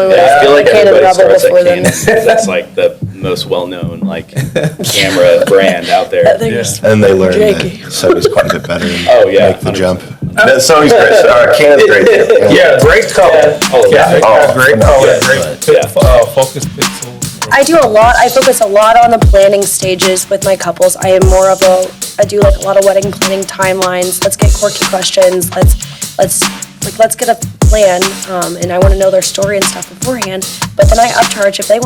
I feel like Cannon everybody Rebel starts at before then. Canon, 'cause that's like the most well-known like camera brand out there. That thing is And they learn janky. that Sony's quite a bit better and Oh, yeah, make the 100%. jump. That Sony's great. Canon's great too. Yeah, great color. Yeah. Great color, Yeah. great Yeah. focus pixels. I do a lot. I focus a lot on the planning stages with my couples. I am more of I do like a lot of wedding planning timelines. Let's get quirky questions. Let's get a plan. And I want to know their story and stuff beforehand. But then I upcharge if they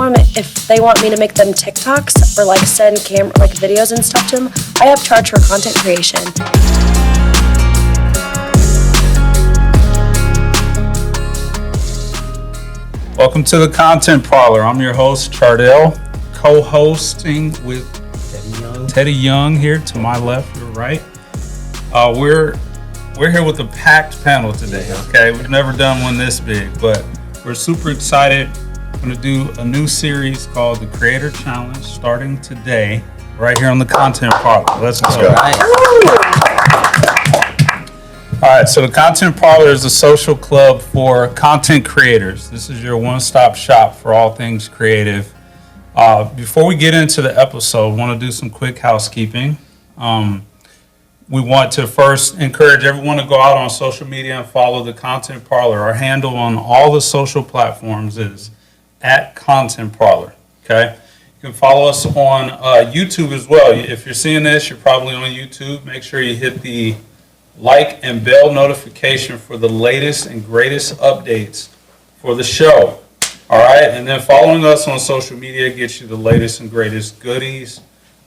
want me to make them TikToks or like send videos and stuff to them. I upcharge for content creation. Welcome to the Content Parlor. I'm your host, Chardell, co-hosting with Teddy Young here to my left, your right. We're here with a packed panel today, okay? We've never done one this big, but we're super excited. We're going to do a new series called the Creator Challenge starting today, right here on the Content Parlor. Let's go. All right, so the Content Parlor is a social club for content creators. This is your one-stop shop for all things creative. Before we get into the episode, I want to do some quick housekeeping. We want to first encourage everyone to go out on social media and follow the Content Parlor. Our handle on all the social platforms is @ContentParlor, okay? You can follow us on YouTube as well. If you're seeing this, you're probably on YouTube. Make sure you hit the like and bell notification for the latest and greatest updates for the show. All right, and then following us on social media gets you the latest and greatest goodies.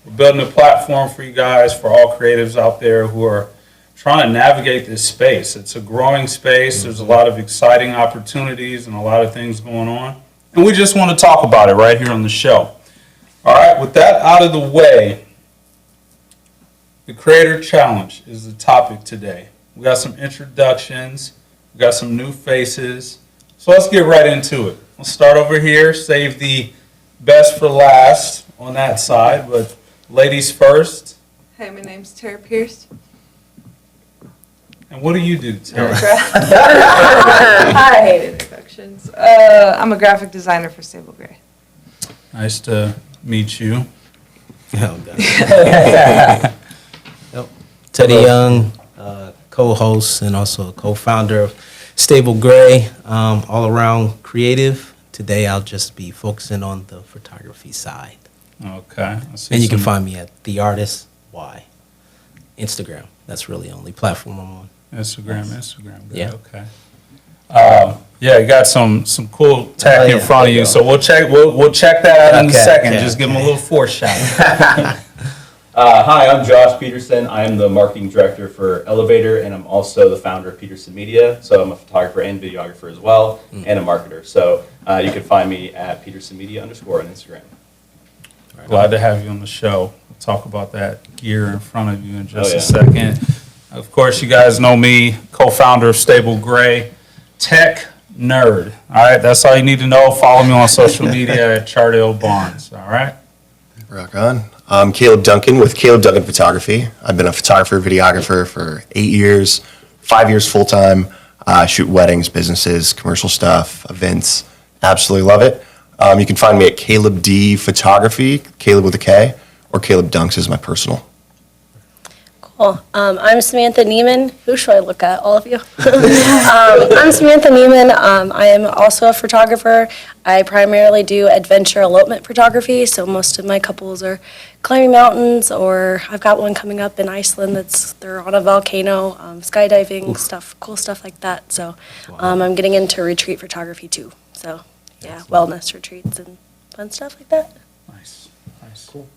We're building a platform for you guys, for all creatives out there who are trying to navigate this space. It's a growing space. There's a lot of exciting opportunities and a lot of things going on. And we just want to talk about it right here on the show. All right, with that out of the way, the Creator Challenge is the topic today. We got some introductions. We got some new faces. So let's get right into it. We'll start over here, save the best for last on that side, but ladies first. Hey, my name's Tara Pierce. And what do you do, Tara? I hate introductions. I'm a graphic designer for Stable Gray. Nice to meet you. Teddy Young, co-host and also a co-founder of Stable Gray, all around creative. Today I'll just be focusing on the photography side. Okay. And you can find me at The Artist Y. Instagram. That's really the only platform I'm on. Instagram. Good. Yeah. Okay. Yeah, you got some cool tech in front of you, so we'll check that out in a second. Just give them a little foreshadow. Hi, I'm Josh Peterson. I am the marketing director for Elevator, and I'm also the founder of Peterson Media. So I'm a photographer and videographer as well, and a marketer. So you can find me at PetersonMedia_ on Instagram. Glad to have you on the show. We'll talk about that gear in front of you in just yeah. a second. Of course, you guys know me, co-founder of Stable Gray, tech nerd. All right, that's all you need to know. Follow me on social media at Chardell Barnes. All right. Rock on. I'm Caleb Duncan with Caleb Duncan Photography. I've been a photographer, videographer for 8 years, 5 years full-time. I shoot weddings, businesses, commercial stuff, events. Absolutely love it. You can find me at Caleb D Photography, Caleb with a K, or Caleb Dunks is my personal. Cool. I'm Samantha Neiman. Who should I look at? All of you? I'm Samantha Neiman. I am also a photographer. I primarily do adventure elopement photography, so most of my couples are climbing mountains, or I've got one coming up in Iceland they're on a volcano, skydiving, cool stuff like that. So I'm getting into retreat photography too. So yeah, wellness retreats and fun stuff like that. Nice. Cool.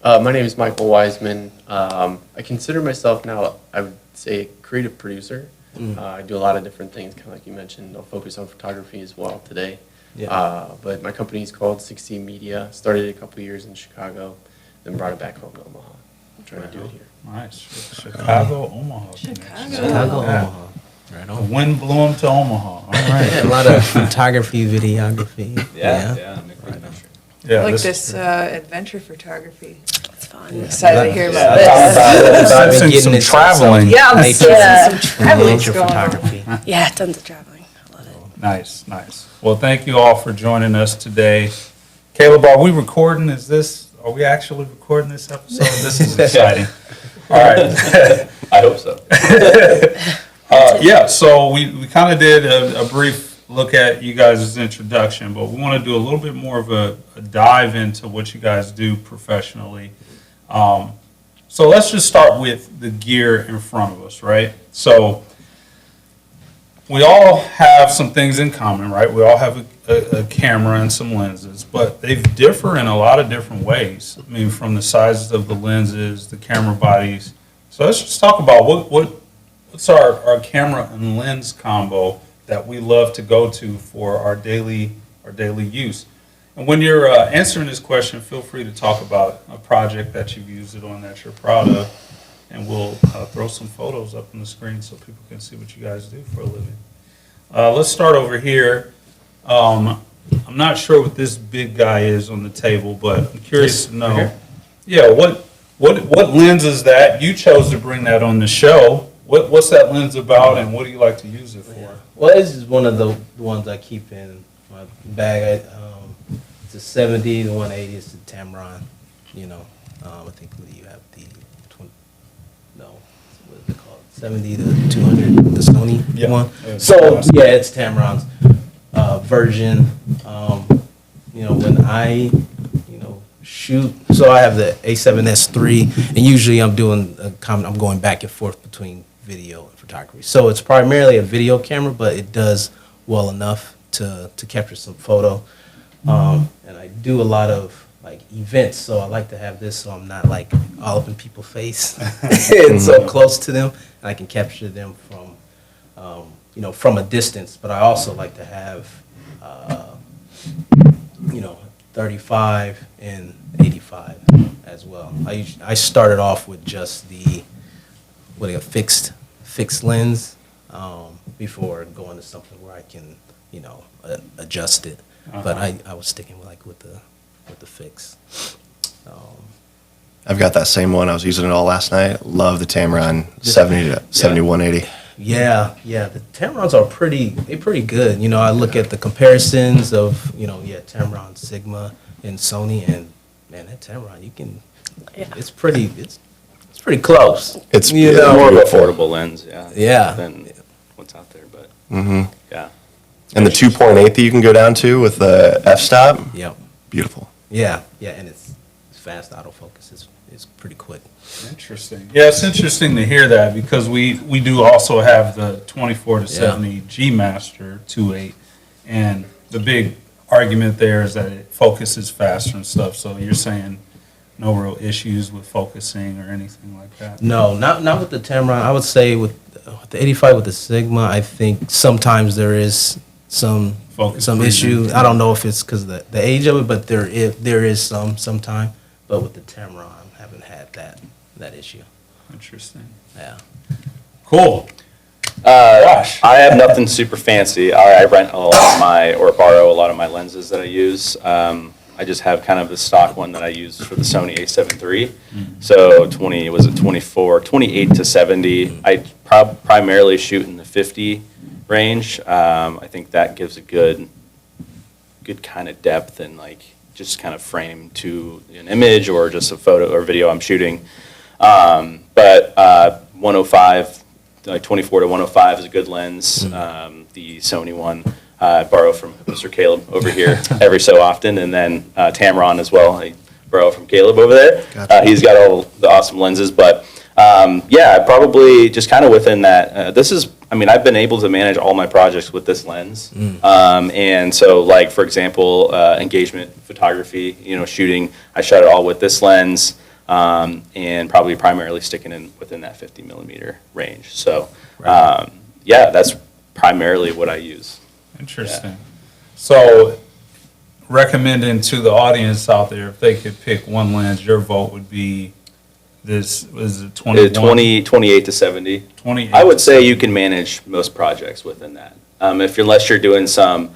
My name is Michael Wiseman. I consider myself now, I would say, a creative producer. I do a lot of different things, kind of like you mentioned. I'll focus on photography as well today. Yeah. But my company is called 60 Media. Started it a couple years in Chicago, then brought it back home to Omaha. I'm trying to do it here. Nice. Chicago, Omaha. Chicago, Omaha. Right The on. wind blew them to Omaha. All right. A lot of photography, videography. Yeah. Yeah, I like this adventure photography. It's fun. I'm excited to hear about Let's this. I've been do getting some into traveling. Yeah, I'm nature- seeing some traveling nature going on. photography. Yeah, tons of traveling. I love it. Nice. Well, thank you all for joining us today. Caleb, are we recording? Are we actually recording this episode? This is exciting. All right. I hope so. Yeah, so we kind of did a brief look at you guys' introduction, but we want to do a little bit more of a dive into what you guys do professionally. So let's just start with the gear in front of us, right? So we all have some things in common, right? We all have a camera and some lenses, but they differ in a lot of different ways. I mean, from the sizes of the lenses, the camera bodies. So let's just talk about what's our camera and lens combo that we love to go to for our daily use. And when you're answering this question, feel free to talk about a project that you've used it on that you're proud of, and we'll throw some photos up on the screen so people can see what you guys do for a living. Let's start over here. I'm not sure what this big guy is on the table, but I'm curious to know. Yeah, what lens is that? You chose to bring that on the show. What's that lens about, and what do you like to use it for? Well, this is one of the ones I keep in my bag. It's a 70, the 180 is the Tamron. I think you have the 20, no, what is it called? 70 to 200, the Sony one. So yeah, it's Tamron's version. When I shoot, so I have the A7S III, and usually I'm going back and forth between video and photography. So it's primarily a video camera, but it does well enough to capture some photo. And I do a lot of events, so I like to have this so I'm not all up in people's face and so close to them, and I can capture them from a distance. But I also like to have 35 and 85 as well. I started off with just the fixed lens before going to something where I can adjust it. But I was sticking with the fix. I've got that same one. I was using it all last night. Love the Tamron 7180. Yeah, the Tamrons are pretty good. I look at the comparisons of, Tamron, Sigma, and Sony, and man, that Tamron, it's pretty close. It's More of an affordable lens, Yeah. than what's out there, but yeah. And the 2.8 that you can go down to with the f-stop, Yep. beautiful. Yeah, and it's fast autofocus. It's pretty quick. Interesting. Yeah, it's interesting to hear that because we do also have the 24 to 70 G Master 2.8, and the big argument there is that it focuses faster and stuff. So you're saying no real issues with focusing or anything like that? No, not with the Tamron. I would say with the 85 with the Sigma, I think sometimes there is some issue. I don't know if it's because of the age of it, but there is sometime. But with the Tamron, I haven't had that issue. Interesting. Yeah. Cool. I have nothing super fancy. I rent a lot of or borrow a lot of my lenses that I use. I just have kind of the stock one that I use for the Sony A7 III. So 28 to 70. I primarily shoot in the 50 range. I think that gives a good kind of depth and just kind of frame to an image or just a photo or video I'm shooting. But 105, 24 to 105 is a good lens. The Sony one I borrow from Mr. Caleb over here every so often, and then Tamron as well. I borrow from Caleb over there. Gotcha. He's got all the awesome lenses, but probably just kind of within that. I've been able to manage all my projects with this lens. And so, for example, engagement photography, shooting, I shot it all with this lens, and probably primarily sticking within that 50 millimeter range. So, that's primarily what I use. Interesting. Yeah. So, recommending to the audience out there, if they could pick one lens, your vote would be this, was it 28 to 70. 28. I would say you can manage most projects within that. Unless you're doing some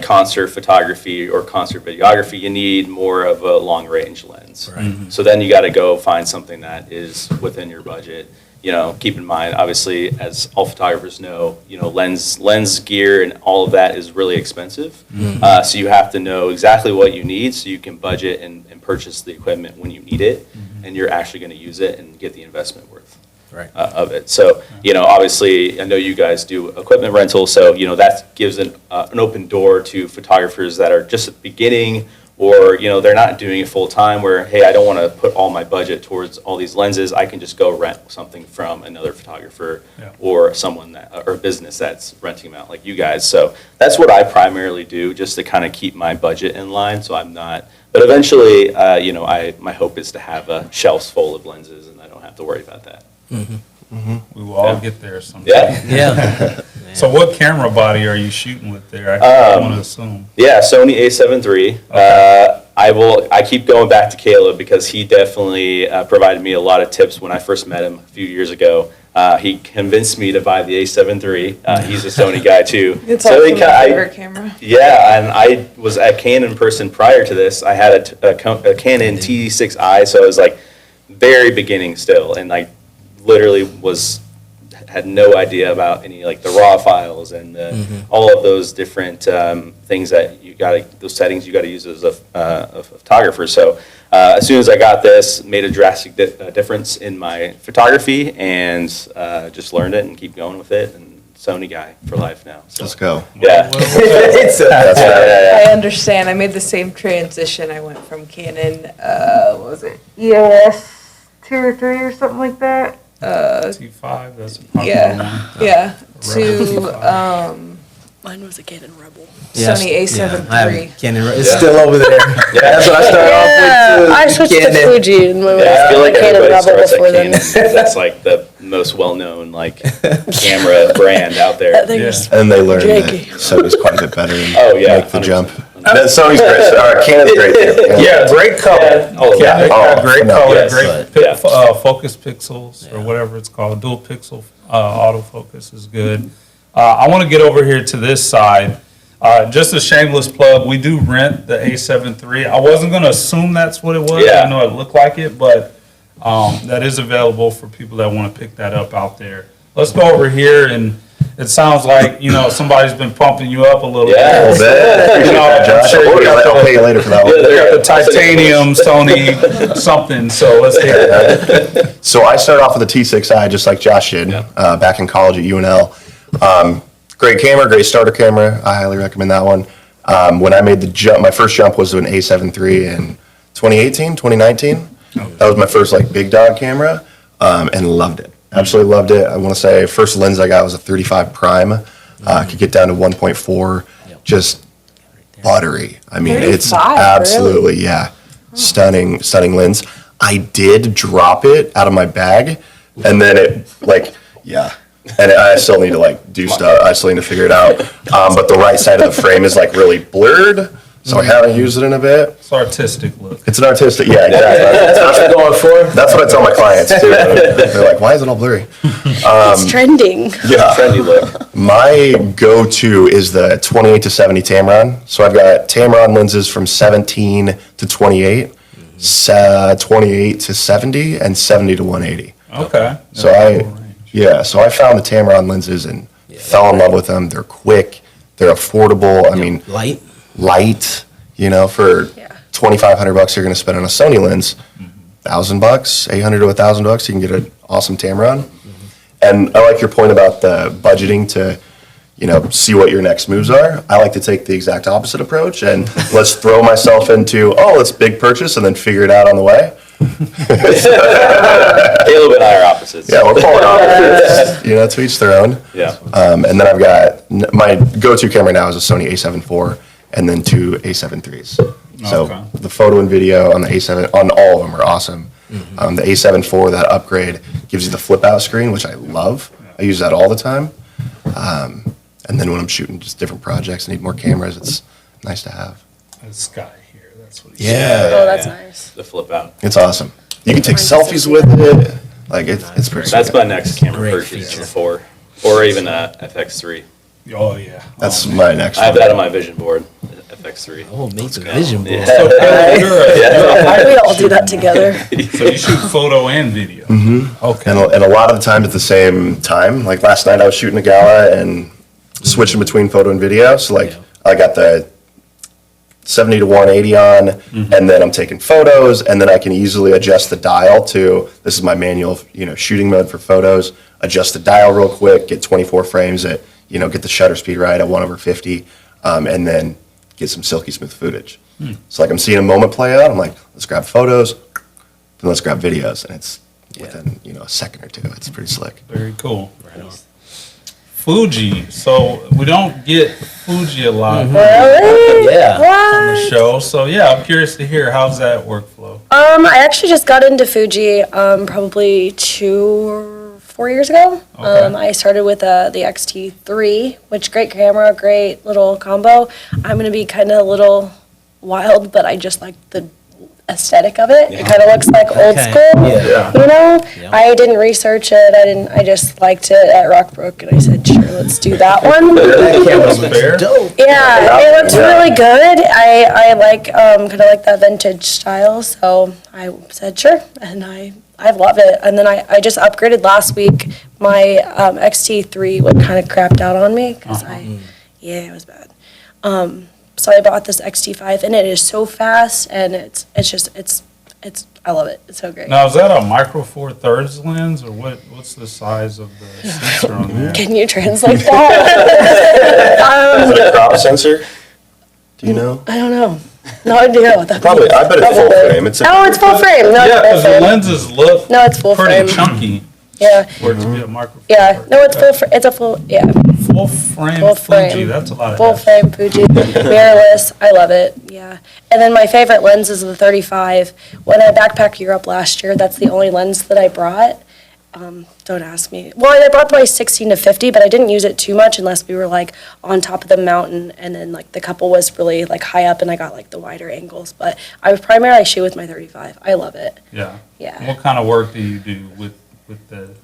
concert photography or concert videography, you need more of a long range lens. Right. So then you got to go find something that is within your budget. keep in mind, obviously, as all photographers know, lens gear and all of that is really expensive. So you have to know exactly what you need so you can budget and purchase the equipment when you need it, and you're actually going to use it and get the investment worth of it. So, obviously, I know you guys do equipment rental, so, that gives an open door to photographers that are just at the beginning, or, they're not doing it full time where, hey, I don't want to put all my budget towards all these lenses. I can just go rent something from another photographer or someone or a business that's renting them out like you guys. So that's what I primarily do, just to kind of keep my budget in line. So I'm not, but eventually, my hope is to have shelves full of lenses and I don't have to worry about that. We will all get there someday. Yeah. So what camera body are you shooting with there? I want to assume. Yeah, Sony A7 III. I keep going back to Caleb because he definitely provided me a lot of tips when I first met him a few years ago. He convinced me to buy the A7 III. He's a Sony guy too. It's also my favorite camera. Yeah, and I was at Canon in person prior to this. I had a Canon T6i, so I was like very beginning still, and like literally had no idea about any like the raw files and all of those different things that those settings you got to use as a photographer. So as soon as I got this, made a drastic difference in my photography and just learned it and keep going with it. And Sony guy for life now. So. Let's go. Yeah. I understand. I made the same transition. I went from Canon, what was it, EOS 2 or 3 or something like that. T5, that's a popular Yeah, to Mine was a Canon Rebel. Sony A7 III. Canon, it's still over there. That's what I started off with too. I switched to Canon. Fuji and went with I feel like Canon everybody Rebel starts at before Canon. then. That's like the most well-known like camera brand out there. That thing is And they learned janky. that Sony's quite a bit better and Oh, yeah, make the 100%. jump. That Sony's great. Canon's great too. Yeah, great color. Yeah. Oh, Yeah, they got Oh, great no, color, yes. great Yeah. focus pixels or whatever it's called. Dual pixel autofocus is good. I want to get over here to this side. Just a shameless plug, we do rent the A7 III. I wasn't going to assume that's what it was. Yeah. I know it looked like it, but that is available for people that want to pick that up out there. Let's go over here, and it sounds like, somebody's been pumping you up a little Yeah. bit. Appreciate that, Josh. sure you got I'll pay you later for that one. You got the titanium, Sony, something, so let's hear it. So I started off with a T6i, just like Josh did, back in college at UNL. Great camera, great starter camera. I highly recommend that one. When I made the jump, my first jump was to an A7 III in 2018, 2019. That was my first like big dog camera, and loved it. Absolutely loved it. I want to say first lens I got was a 35 prime. Could get down to 1.4, just buttery. I mean, it's 35, absolutely, stunning lens. I did drop it out of my bag, and then it and I still need to do stuff. I still need to figure it out. But the right side of the frame is really blurred, so I haven't used it in a bit. It's artistic look. It's an artistic, exactly. That's what you're going for. That's what I tell my clients too. They're like, "Why is it all blurry?" It's trending. Yeah. Trendy look. My go-to is the 28 to 70 Tamron. So I've got Tamron lenses from 17 to 28, 28 to 70, and 70 to 180. Okay. So so I found the Tamron lenses and fell in love with them. They're quick, they're affordable. I mean, Light. light. For $2,500 you're going to spend on a Sony lens. $1,000, $800 to $1,000, you can get an awesome Tamron. And I like your point about the budgeting to, see what your next moves are. I like to take the exact opposite approach and let's throw myself into, let's big purchase and then figure it out on the way. Caleb and I are opposites. Yeah, we're polar opposites. To each their own. Yeah. And then I've got my go-to camera now is a Sony A7 IV and then 2 A7 IIIs. So Okay. the photo and video on the A7, on all of them are awesome. The A7 IV, that upgrade gives you the flip-out screen, which I love. I use that all the time. And then when I'm shooting just different projects, I need more cameras, it's nice to have. This guy here, that's what he's Oh, that's nice. The flip out. It's awesome. You can take selfies with it. It's pretty That's sweet. my next camera Great purchase feature. before, or even a FX3. Oh, yeah. That's my next I have one. that on my vision board. X3. Oh, make the vision board. So Caleb, you're a hybrid We all do that shooter. together. So you shoot photo and video. Okay. And a lot of the time at the same time. Like last night, I was shooting a gala and switching between photo and video. So like, Yeah. I got the 70 to 180 on, and then I'm taking photos, and then I can easily adjust the dial to, this is my manual, shooting mode for photos, adjust the dial real quick, get 24 frames at, get the shutter speed right at 1/50, and then get some silky smooth footage. So like I'm seeing a moment play out, I'm like, let's grab photos, then let's grab videos, and it's within, a second or two. It's pretty slick. Very cool. Fuji. So we don't get Fuji a lot Really? Yeah. on What? the show. So yeah, I'm curious to hear how's that workflow. I actually just got into Fuji probably 2 or 4 years ago. Okay. I started with the XT3, which great camera, great little combo. I'm gonna be kind of a little wild, but I just like the aesthetic of it. It kind of looks like old Okay. school. Yeah. You know, Yeah. I didn't research it. I just liked it at Rockbrook, and I said, sure, let's do that one. That camera That's looks fair. dope. Yeah, it looked really good. I like kind of like that vintage style, so I said sure, and I love it. And then I just upgraded last week. My XT3 would kind of crapped out on me because yeah, it was bad. So I bought this XT5, and it is so fast, and it's I love it. It's so great. Now is that a micro four thirds lens or what's the size of the sensor on there? Can you translate that? Is it a crop sensor? Do you know? I don't know. No idea what that Probably, means. I bet it's full Probably. frame. It's Oh, it's full frame. No, Yeah, it's because full the frame. lenses look No, it's full pretty frame. chunky Yeah, for it to be a micro four yeah. thirds. No, it's it's a full, yeah, Full frame full Fuji. frame. That's a lot of Full F. frame Fuji, mirrorless. I love it, yeah. And then my favorite lens is the 35. When I backpacked Europe last year, that's the only lens that I brought. Don't ask me. Well, I brought my 16 to 50, but I didn't use it too much unless we were like on top of the mountain, and then like the couple was really like high up, and I got like the wider angles. But I would primarily shoot with my 35. I love it. Yeah. Yeah. What kind of work do you do with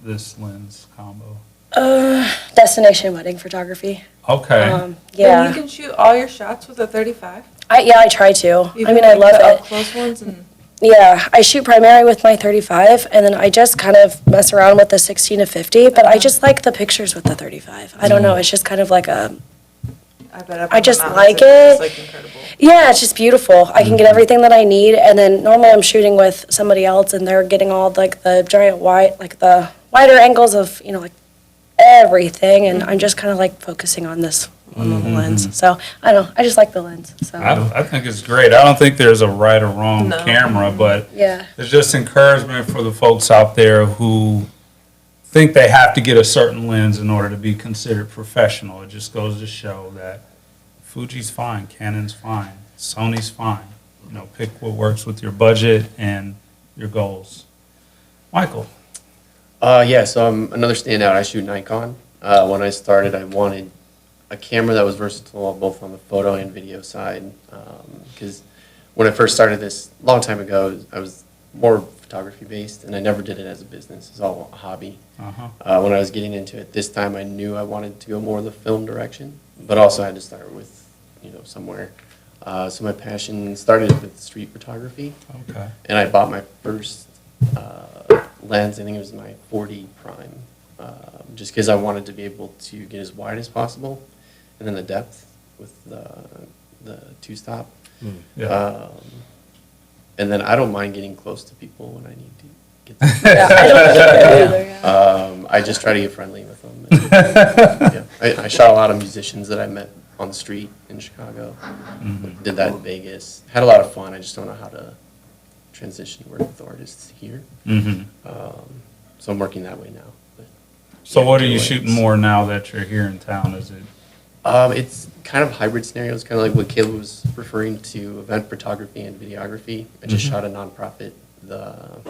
this lens combo? Destination wedding photography. Okay. And Yeah. you can shoot all your shots with a 35? I try to. I Even mean, I like love the it. up close ones and. Yeah, I shoot primarily with my 35, and then I just kind of mess around with the 16 to 50, but I just like the pictures with the 35. I don't know, it's just kind of like a, I bet up I on the just mountains like it's just, it. like incredible. yeah, it's just beautiful. I can get everything that I need, and then normally I'm shooting with somebody else, and they're getting all like the giant wide, like the wider angles of, like everything, and I'm just kind of like focusing on this one little lens. So, I don't know, I just like the lens, so, I think it's great. I don't think there's a right or wrong No. camera, but yeah. it's just encouragement for the folks out there who think they have to get a certain lens in order to be considered professional. It just goes to show that Fuji's fine, Canon's fine, Sony's fine. Pick what works with your budget and your goals. Michael. Yeah, so I'm another standout. I shoot Nikon. When I started, I wanted a camera that was versatile both on the photo and video side. Because when I first started this a long time ago, I was more photography based, and I never did it as a business. It's all a hobby. Uh-huh. When I was getting into it this time, I knew I wanted to go more the film direction, but also had to start with somewhere. So my passion started with street photography. Okay. And I bought my first lens, I think it was my 40 prime, just because I wanted to be able to get as wide as possible, and then the depth with the two-stop. Yeah. And then I don't mind getting close to people when I need to get them. Yeah, I don't care either, yeah. I just try to get friendly with them. And, yeah. I shot a lot of musicians that I met on the street in Chicago. Did that in Vegas. Had a lot of fun. I just don't know how to transition to work with artists here. Mm-hmm. So I'm working that way now. But, So yeah, what are you giveaways. shooting more now that you're here in town? Is it? It's kind of hybrid scenarios, kind of like what Caleb was referring to, event photography and videography. I just shot a nonprofit, the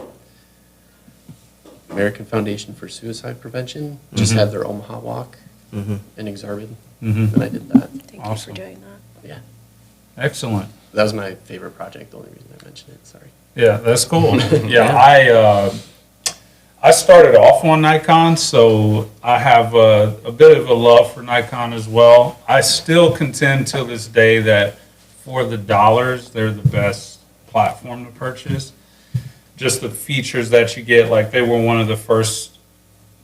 American Foundation for Suicide Prevention, just had their Omaha walk in Exarban, Mhm. and I did that. Thank Awesome. you for doing that. Yeah, Excellent. that was my favorite project, the only reason I mentioned it, sorry. Yeah, that's cool. Yeah, I started off on Nikon, so I have a bit of a love for Nikon as well. I still contend till this day that for the dollars, they're the best platform to purchase. Just the features that you get, like they were one of the first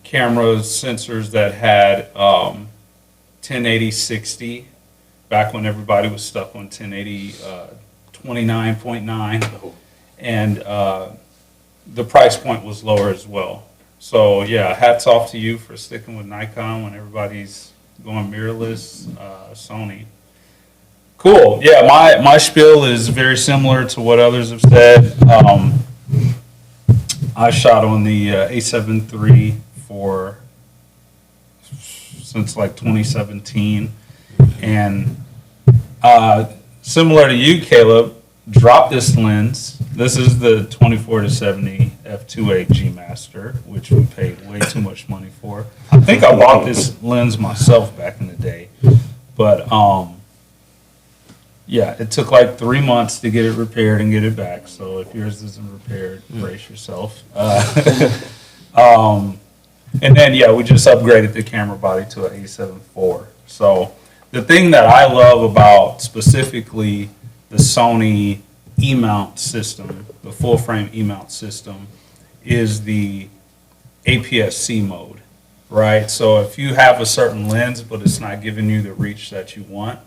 camera sensors that had 1080-60 back when everybody was stuck on 1080 29.9, and the price point was lower as well. So yeah, hats off to you for sticking with Nikon when everybody's going mirrorless. Sony. Cool. Yeah, my spiel is very similar to what others have said. I shot on the A7 III since like 2017, and similar to you, Caleb, dropped this lens. This is the 24-70 f2.8 G Master, which we paid way too much money for. I think I bought this lens myself back in the day, but yeah, it took like 3 months to get it repaired and get it back. So if yours isn't repaired, brace yourself. And then, yeah, we just upgraded the camera body to an A7 IV. So the thing that I love about specifically the Sony E-mount system, the full frame E-mount system, is the APS-C mode, right? So if you have a certain lens, but it's not giving you the reach that you want,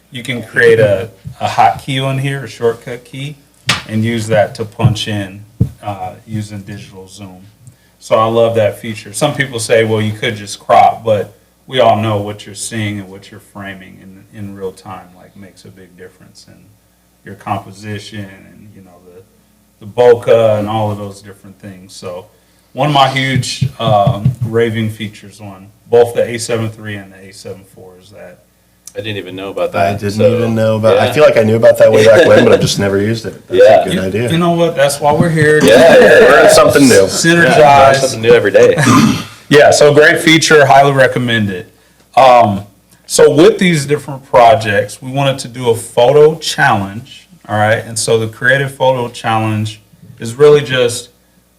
you can create a hotkey on here, a shortcut key, and use that to punch in using digital zoom. So I love that feature. Some people say, well, you could just crop, but we all know what you're seeing and what you're framing in real time like makes a big difference in your composition and, you know, the bokeh and all of those different things. So one of my huge raving features on both the A7 III and the A7 IV is that. I didn't even know about that. I didn't even know about. yeah. I feel like I knew about that way back when, but I've just never used it. That's Yeah. a good idea. You know what? That's why we're here. Yeah, Learn something new. Learn Synergize. something new every day. Yeah, so great feature, highly recommended. So with these different projects, we wanted to do a photo challenge, all right? And so the Creative Photo Challenge is really just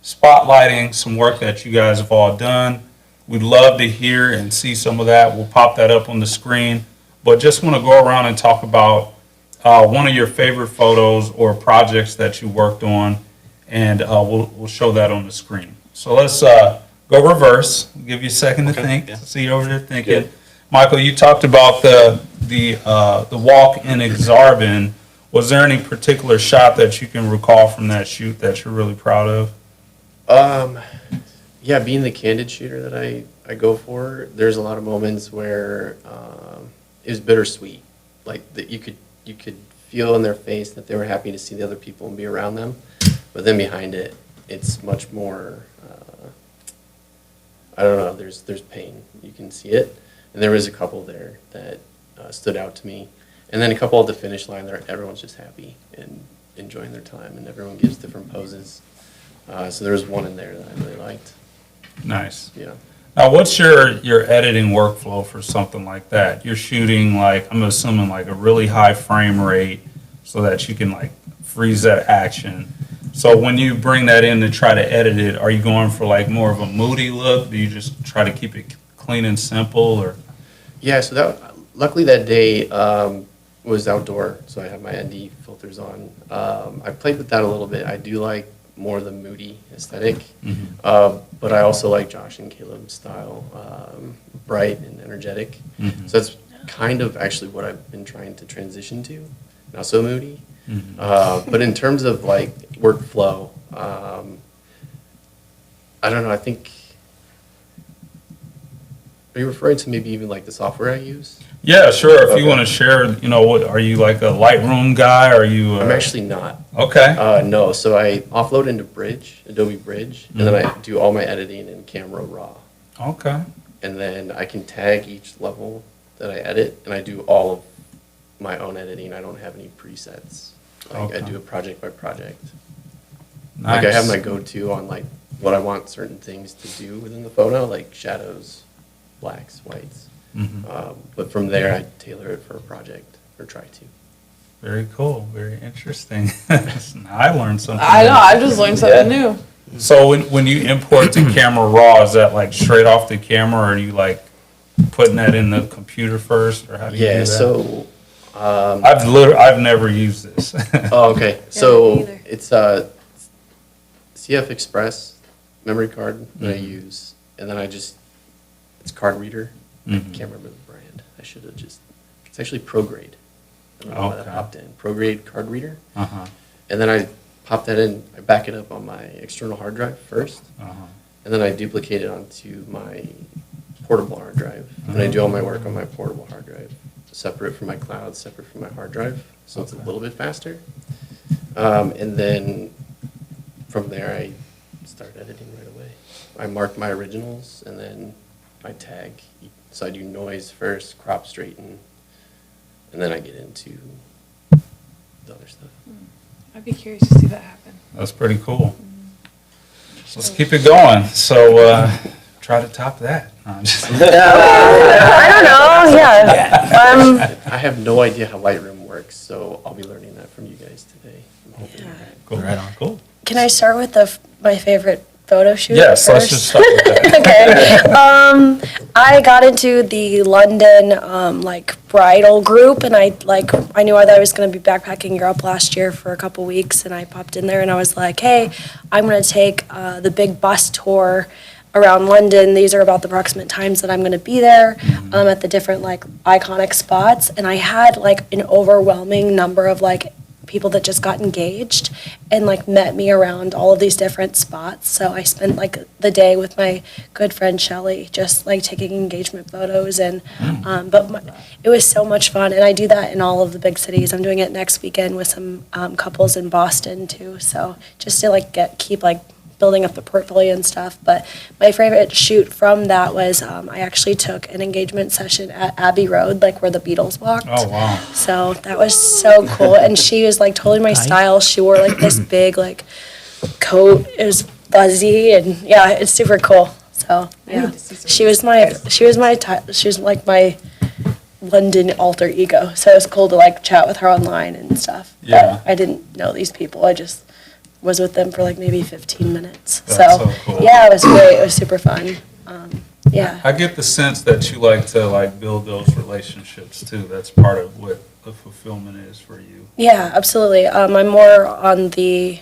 spotlighting some work that you guys have all done. We'd love to hear and see some of that. We'll pop that up on the screen. But just want to go around and talk about one of your favorite photos or projects that you worked on, and we'll show that on the screen. So let's go reverse. I'll give you a second to think. yeah. See you over there thinking. Good. Michael, you talked about the walk in Exarban. Was there any particular shot that you can recall from that shoot that you're really proud of? Yeah, being the candid shooter that I go for, there's a lot of moments where it was bittersweet. Like that you could feel in their face that they were happy to see the other people and be around them, but then behind it, it's much more. I don't know. There's pain. You can see it, and there was a couple there that stood out to me, and then a couple at the finish line. There, everyone's just happy and enjoying their time, and everyone gives different poses. So there was one in there that I really liked. Nice. Yeah. Now, what's your editing workflow for something like that? You're shooting like, I'm assuming like a really high frame rate so that you can like freeze that action. So when you bring that in to try to edit it, are you going for like more of a moody look? Do you just try to keep it clean and simple, or? Yeah. So luckily that day was outdoor, so I had my ND filters on. I played with that a little bit. I do like more the moody aesthetic, but I also like Josh and Caleb's style, bright and energetic. So that's kind of actually what I've been trying to transition to, not so moody. But in terms of like workflow, I don't know. I think, are you referring to maybe even like the software I use? Yeah, sure. If Okay. you want to share, you know, are you like a Lightroom guy? Are you? I'm actually not. Okay. No, so I offload into Adobe Bridge, and then I do all my editing in Camera Raw. Okay. And then I can tag each level that I edit, and I do all of my own editing. I don't have any presets. Like I Okay. do it project by project. Nice. Like I have my go-to on like what I want certain things to do within the photo, like shadows, blacks, whites. But from there, I tailor it for a project, or try to. Very cool. Very interesting. Now I learned something. I new. know, I just learned something new. So when you import to Camera Raw, is that like straight off the camera, or are you like putting that in the computer first, or how do you do Yeah, that? so I've never used this. Oh, okay. me So either. it's CF Express memory card that I use, and then it's card reader. Mhm. Can't remember the brand. I should have it's actually ProGrade. I don't know why that Okay. popped in. ProGrade card reader. Uh-huh, And then I pop that in, I back it up on my external hard drive first, uh-huh. and then I duplicate it onto my portable hard drive. And I do all my work on my portable hard drive, separate from my cloud, separate from my hard drive, so it's a Okay. little bit faster. And then from there, I start editing right away. I mark my originals and then I tag. So I do noise first, crop straighten, and then I get into the other stuff. I'd be curious to see that happen. That's pretty cool. Let's keep it going. So, try to top that. No, I'm just- I don't know, yeah. I have no idea how Lightroom works, so I'll be learning that from you guys today. I'm hoping. Cool. Right on. Cool. Can I start with my favorite photo shoot Yes, let's first? just start with that. Okay. I got into the London like bridal group, and I knew that I was going to be backpacking Europe last year for a couple weeks, and I popped in there and I was like, hey, I'm going to take the big bus tour around London. These are about the approximate times that I'm going to be there at the different like iconic spots, and I had like an overwhelming number of like people that just got engaged and like met me around all of these different spots. So I spent like the day with my good friend Shelly, just like taking engagement photos, and it was so much fun. And I do that in all of the big cities. I'm doing it next weekend with some couples in Boston too. So just to like keep like building up the portfolio and stuff. But my favorite shoot from that was I actually took an engagement session at Abbey Road, like where the Beatles walked. Oh, wow. So that was so cool. And she was like totally my style. She wore like this big like coat. It was fuzzy, and yeah, it's super cool. So yeah, need to see some she of was she was like my London alter ego. So it was cool to like chat with her online and stuff. Yeah. But I didn't know these people. I just was with them for like maybe 15 minutes. That's so cool. Yeah, it was great. It was super fun. Yeah. I get the sense that you like to like build those relationships too. That's part of what the fulfillment is for you. Yeah, absolutely. I'm more on the,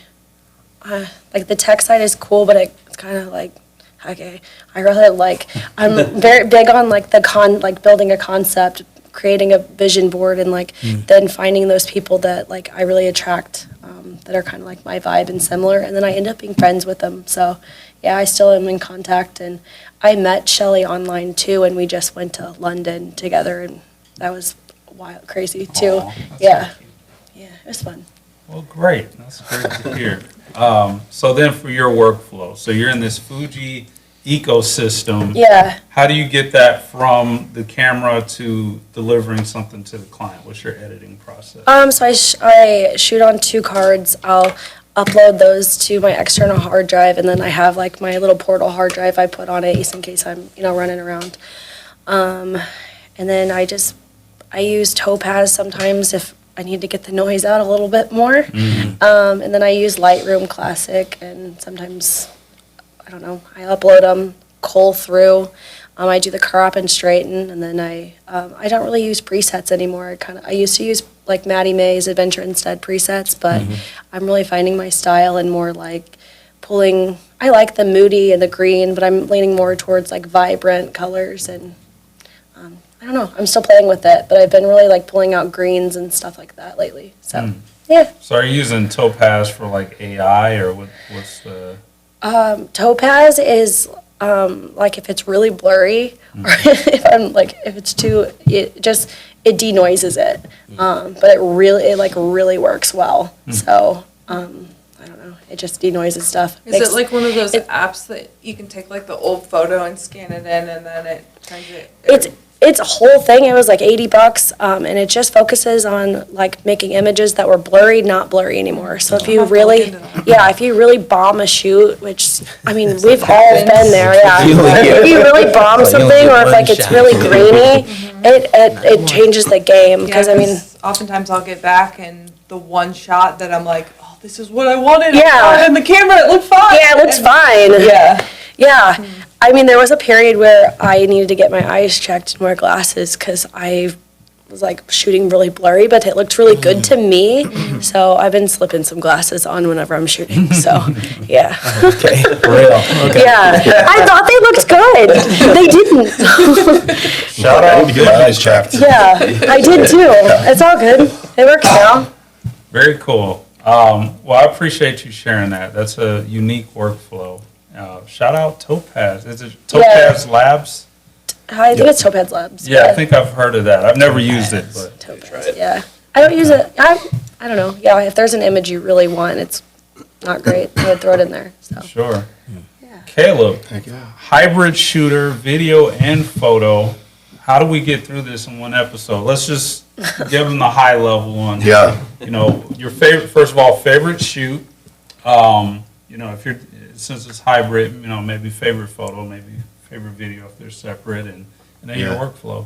like the tech side is cool, but it's kind of like, okay, I really like, I'm very big on like like building a concept, creating a vision board, and like then finding those people that like I really attract, that are kind of like my vibe and similar, and then I end up being friends with them. So yeah, I still am in contact, and I met Shelly online too, and we just went to London together, and that was wild, crazy too. Aw, that's Yeah. so cute. Yeah, it was fun. Well, great. That's great to hear. So then for your workflow, so you're in this Fuji ecosystem. Yeah. How do you get that from the camera to delivering something to the client? What's your editing process? So I shoot on 2 cards. I'll upload those to my external hard drive, and then I have like my little portal hard drive I put on it just in case I'm running around. And then I use Topaz sometimes if I need to get the noise out a little bit more. And then I use Lightroom Classic, and sometimes I upload them, cull through. I do the crop and straighten, and then I don't really use presets anymore. I used to use like Maddie Mae's Adventure Instead presets, but I'm really finding my style and more like pulling. I like the moody and the green, but I'm leaning more towards like vibrant colors, and I don't know. I'm still playing with it, but I've been really like pulling out greens and stuff like that lately. So yeah. So are you using Topaz for like AI, or what's the? Topaz is like if it's really blurry, or if it's too, it denoises it. But it really works well. So I don't know, it just denoises stuff. Is it like one of those apps that you can take like the old photo and scan it in, and then it turns it? It's a whole thing. It was like $80, and it just focuses on like making images that were blurry, not blurry anymore. So if you I'll have to really, look into that. if you really bomb a shoot, which I mean we've all been there, yeah. You only get- If you really bomb It's like you only something, get or if one like it's shot. really grainy, it changes the game. Because I mean, oftentimes I'll get back and the one shot that I'm like, oh, this is what I wanted. Yeah. I saw it in the camera, it looked fine. yeah, it looks And- fine. Yeah. Yeah. I mean, there was a period where I needed to get my eyes checked and wear glasses because I was like shooting really blurry, but it looked really good to me. So I've been slipping some glasses on whenever I'm shooting. So yeah. Okay, for real. Okay. Yeah. I thought they looked good. They didn't. Shout out. I need to get my eyes checked. Yeah, I did too. It's all good. It works now. Very cool. Well, I appreciate you sharing that. That's a unique workflow. Shout out Topaz. Is it Topaz Labs? I think it's Topaz Labs. Yeah, I think I've heard of that. I've never used it, but Topaz. Yeah. I don't use it. I don't know. Yeah, if there's an image you really want, it's not great. I would throw it in there. So. sure. Yeah. Caleb, hybrid shooter, video and photo. How do we get through this in one episode? Let's just give them the high level one. Yeah. You know, your favorite, first of all, favorite shoot. You know, if you're, since it's hybrid, you know, maybe favorite photo, maybe favorite video if they're separate, and then your workflow.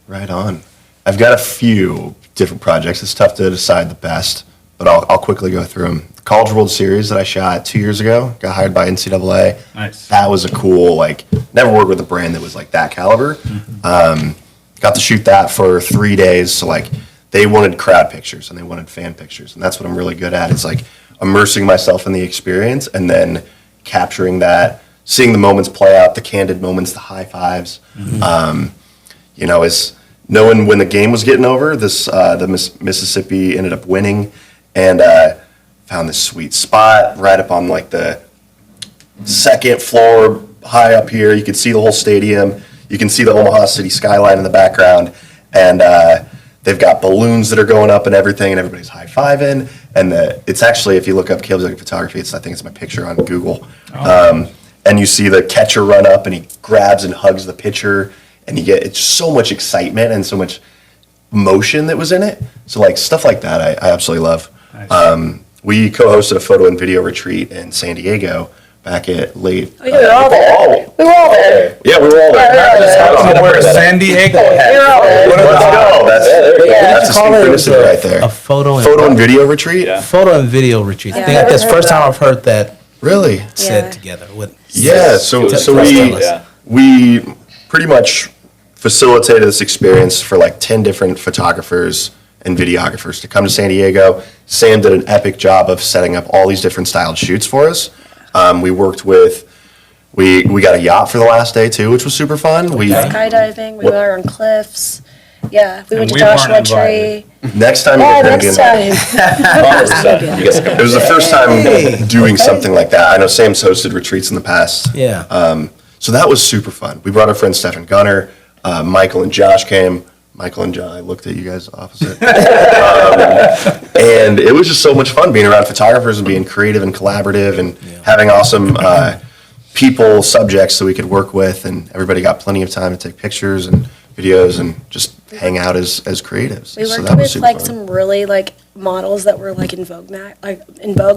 Right on. I've got a few different projects. It's tough to decide the best, but I'll quickly go through them. The College World Series that I shot 2 years ago, got hired by NCAA. Nice. That was a cool, like, never worked with a brand that was like that caliber. Got to shoot that for 3 days. So like, they wanted crowd pictures and they wanted fan pictures, and that's what I'm really good at. Is like immersing myself in the experience and then capturing that, seeing the moments play out, the candid moments, the high fives. You know, is knowing when the game was getting over. Mississippi ended up winning, and found this sweet spot right up on like the second floor, high up here. You could see the whole stadium. You can see the Omaha City skyline in the background, and they've got balloons that are going up and everything, and everybody's high-fiving. And it's actually, if you look up Caleb Duncan Photography, I think it's my picture on Google. And you see the catcher run up, and he grabs and hugs the pitcher, and it's so much excitement and so much motion that was in it. So like stuff like that, I absolutely love. Nice. We co-hosted a photo and video retreat in San Diego back at late. Oh, yeah, we were all there. We were all there. Yeah, we were all there. I wear a San Diego hat. We were all there. That's a Call it synchronicity right there. a photo and video retreat? Yeah. Photo and video retreat. I Yeah, think I've that's the heard first time that. I've heard that Really? said Yeah. together. Yeah, so Yeah. we pretty much facilitated this experience for like 10 different photographers and videographers to come to San Diego. Sam did an epic job of setting up all these different styled shoots for us. We worked with, we got a yacht for the last day too, which was super fun. Skydiving. We were on cliffs. Yeah, we went to we weren't Joshua invited. Tree. Next time Yeah, you're going to be next invited. time. It was the first time doing something like that. I know Sam's hosted retreats in the past. Yeah. So that was super fun. We brought our friend Stephen Gunner. Michael and Josh came. Michael and John, I looked at you guys opposite. And it was just so much fun being around photographers and being creative and collaborative and having awesome people, subjects that we could work with. And everybody got plenty of time to take pictures and videos and just hang out as creatives. We So worked that was with super like fun. some really like models that were like in Vogue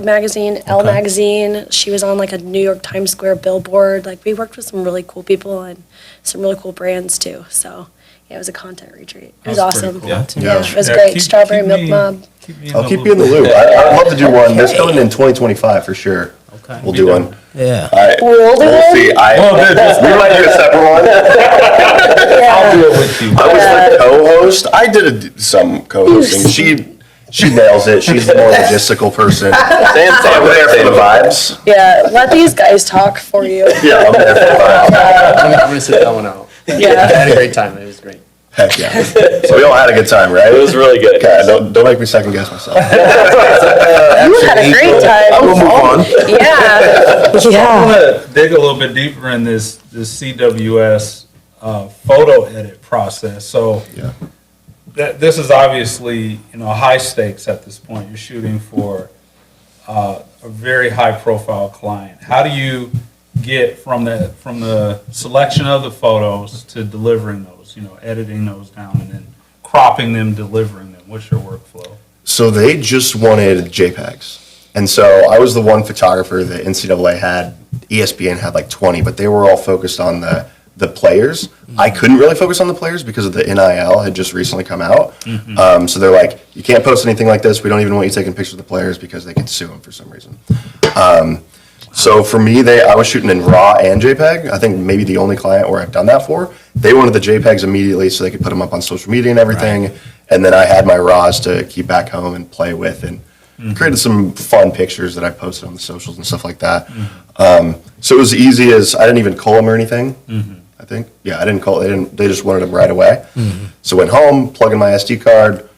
magazine, Elle magazine. She was on like a New York Times Square billboard. Like we worked with some really cool people and some really cool brands too. So yeah, it was a content retreat. It was That's pretty awesome. cool. Yeah, it was Yeah, great. keep- Strawberry keep Milk me- Mob. I'll keep you in the loop. I'd love to do one. That's coming in 2025 for sure. Okay. We'll do one. Yeah. We'll do We'll one? see. We might do a separate one. I'll do it with you. I was the co-host. I did some co-hosting. She nails it. She's the more logistical person. I'm there for the vibes. Yeah, let these guys talk for you. Yeah, I'm there for the vibes. I'm gonna sit that one out. I Yeah. had a great time. It was great. Heck yeah. So we all had a good time, right? It was really good. Okay, don't make me second guess myself. You had a great time. We'll move on. Yeah. I Yeah. want to dig a little bit deeper in this CWS photo edit process. So Yeah. this is obviously high stakes at this point. You're shooting for a very high profile client. How do you get from the selection of the photos to delivering those? Editing those down and then cropping them, delivering them. What's your workflow? So they just wanted JPEGs. And so I was the one photographer that NCAA had. ESPN had like 20, but they were all focused on the players. I couldn't really focus on the players because of the NIL had just recently come out. So they're like, you can't post anything like this. We don't even want you taking pictures of the players because they could sue them for some reason. So for me, I was shooting in RAW and JPEG. I think maybe the only client where I've done that for. They wanted the JPEGs immediately so they could put them up on social media and everything. Right. And then I had my RAWs to keep back home and play with, and created some fun pictures that I posted on the socials and stuff like that. So it was easy as I didn't even cull them or anything. I think, yeah, I didn't cull. They just wanted them right away. So went home, plug in my SD card,